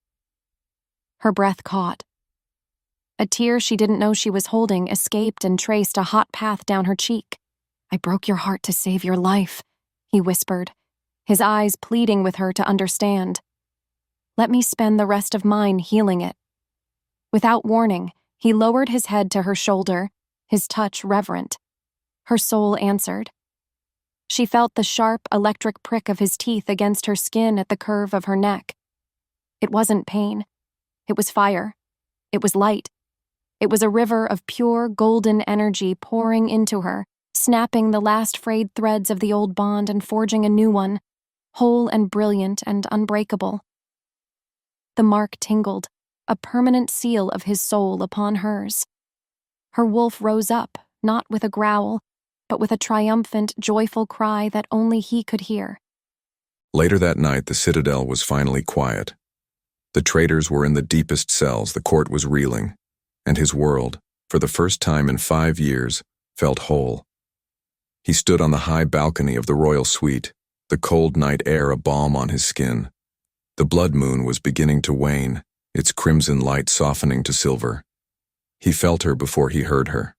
A: Her breath caught. A tear she didn't know she was holding escaped and traced a hot path down her cheek. "I broke your heart to save your life," he whispered, his eyes pleading with her to understand. "Let me spend the rest of mine healing it." Without warning, he lowered his head to her shoulder, his touch reverent. Her soul answered. She felt the sharp, electric prick of his teeth against her skin at the curve of her neck. It wasn't pain. It was fire. It was light. It was a river of pure, golden energy pouring into her, snapping the last frayed threads of the old bond and forging a new one, whole and brilliant and unbreakable. The mark tingled, a permanent seal of his soul upon hers. Her wolf rose up, not with a growl, but with a triumphant, joyful cry that only he could hear.
B: Later that night, the citadel was finally quiet. The traitors were in the deepest cells, the court was reeling, and his world, for the first time in 5 years, felt whole. He stood on the high balcony of the royal suite, the cold night air a balm on his skin. The blood moon was beginning to wane, its crimson light softening to silver. He felt her before he heard her.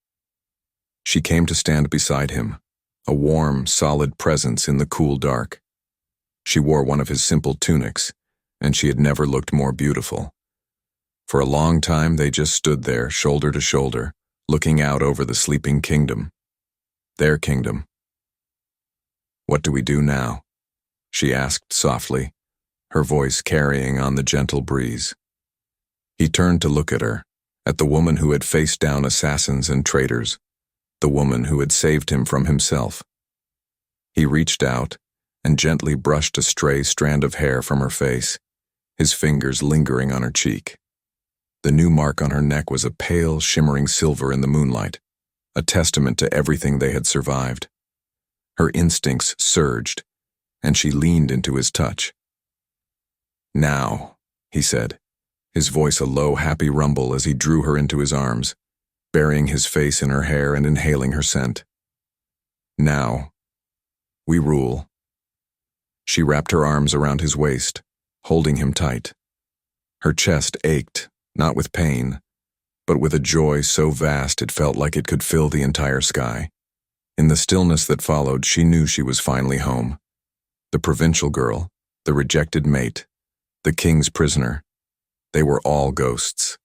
B: She came to stand beside him, a warm, solid presence in the cool dark. She wore one of his simple tunics, and she had never looked more beautiful. For a long time they just stood there, shoulder to shoulder, looking out over the sleeping kingdom. Their kingdom. "What do we do now?" she asked softly, her voice carrying on the gentle breeze. He turned to look at her, at the woman who had faced down assassins and traitors, the woman who had saved him from himself. He reached out and gently brushed a stray strand of hair from her face, his fingers lingering on her cheek. The new mark on her neck was a pale, shimmering silver in the moonlight, a testament to everything they had survived. Her instincts surged, and she leaned into his touch. "Now," he said, his voice a low, happy rumble as he drew her into his arms, burying his face in her hair and inhaling her scent. "Now, we rule." She wrapped her arms around his waist, holding him tight. Her chest ached, not with pain, but with a joy so vast it felt like it could fill the entire sky. In the stillness that followed, she knew she was finally home. The provincial girl, the rejected mate, the king's prisoner, they were all ghosts.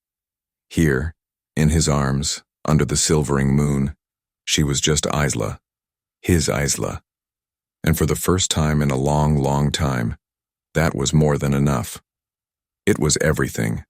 B: Here, in his arms, under the silvering moon, she was just Isla, his Isla. And for the first time in a long, long time, that was more than enough. It was everything.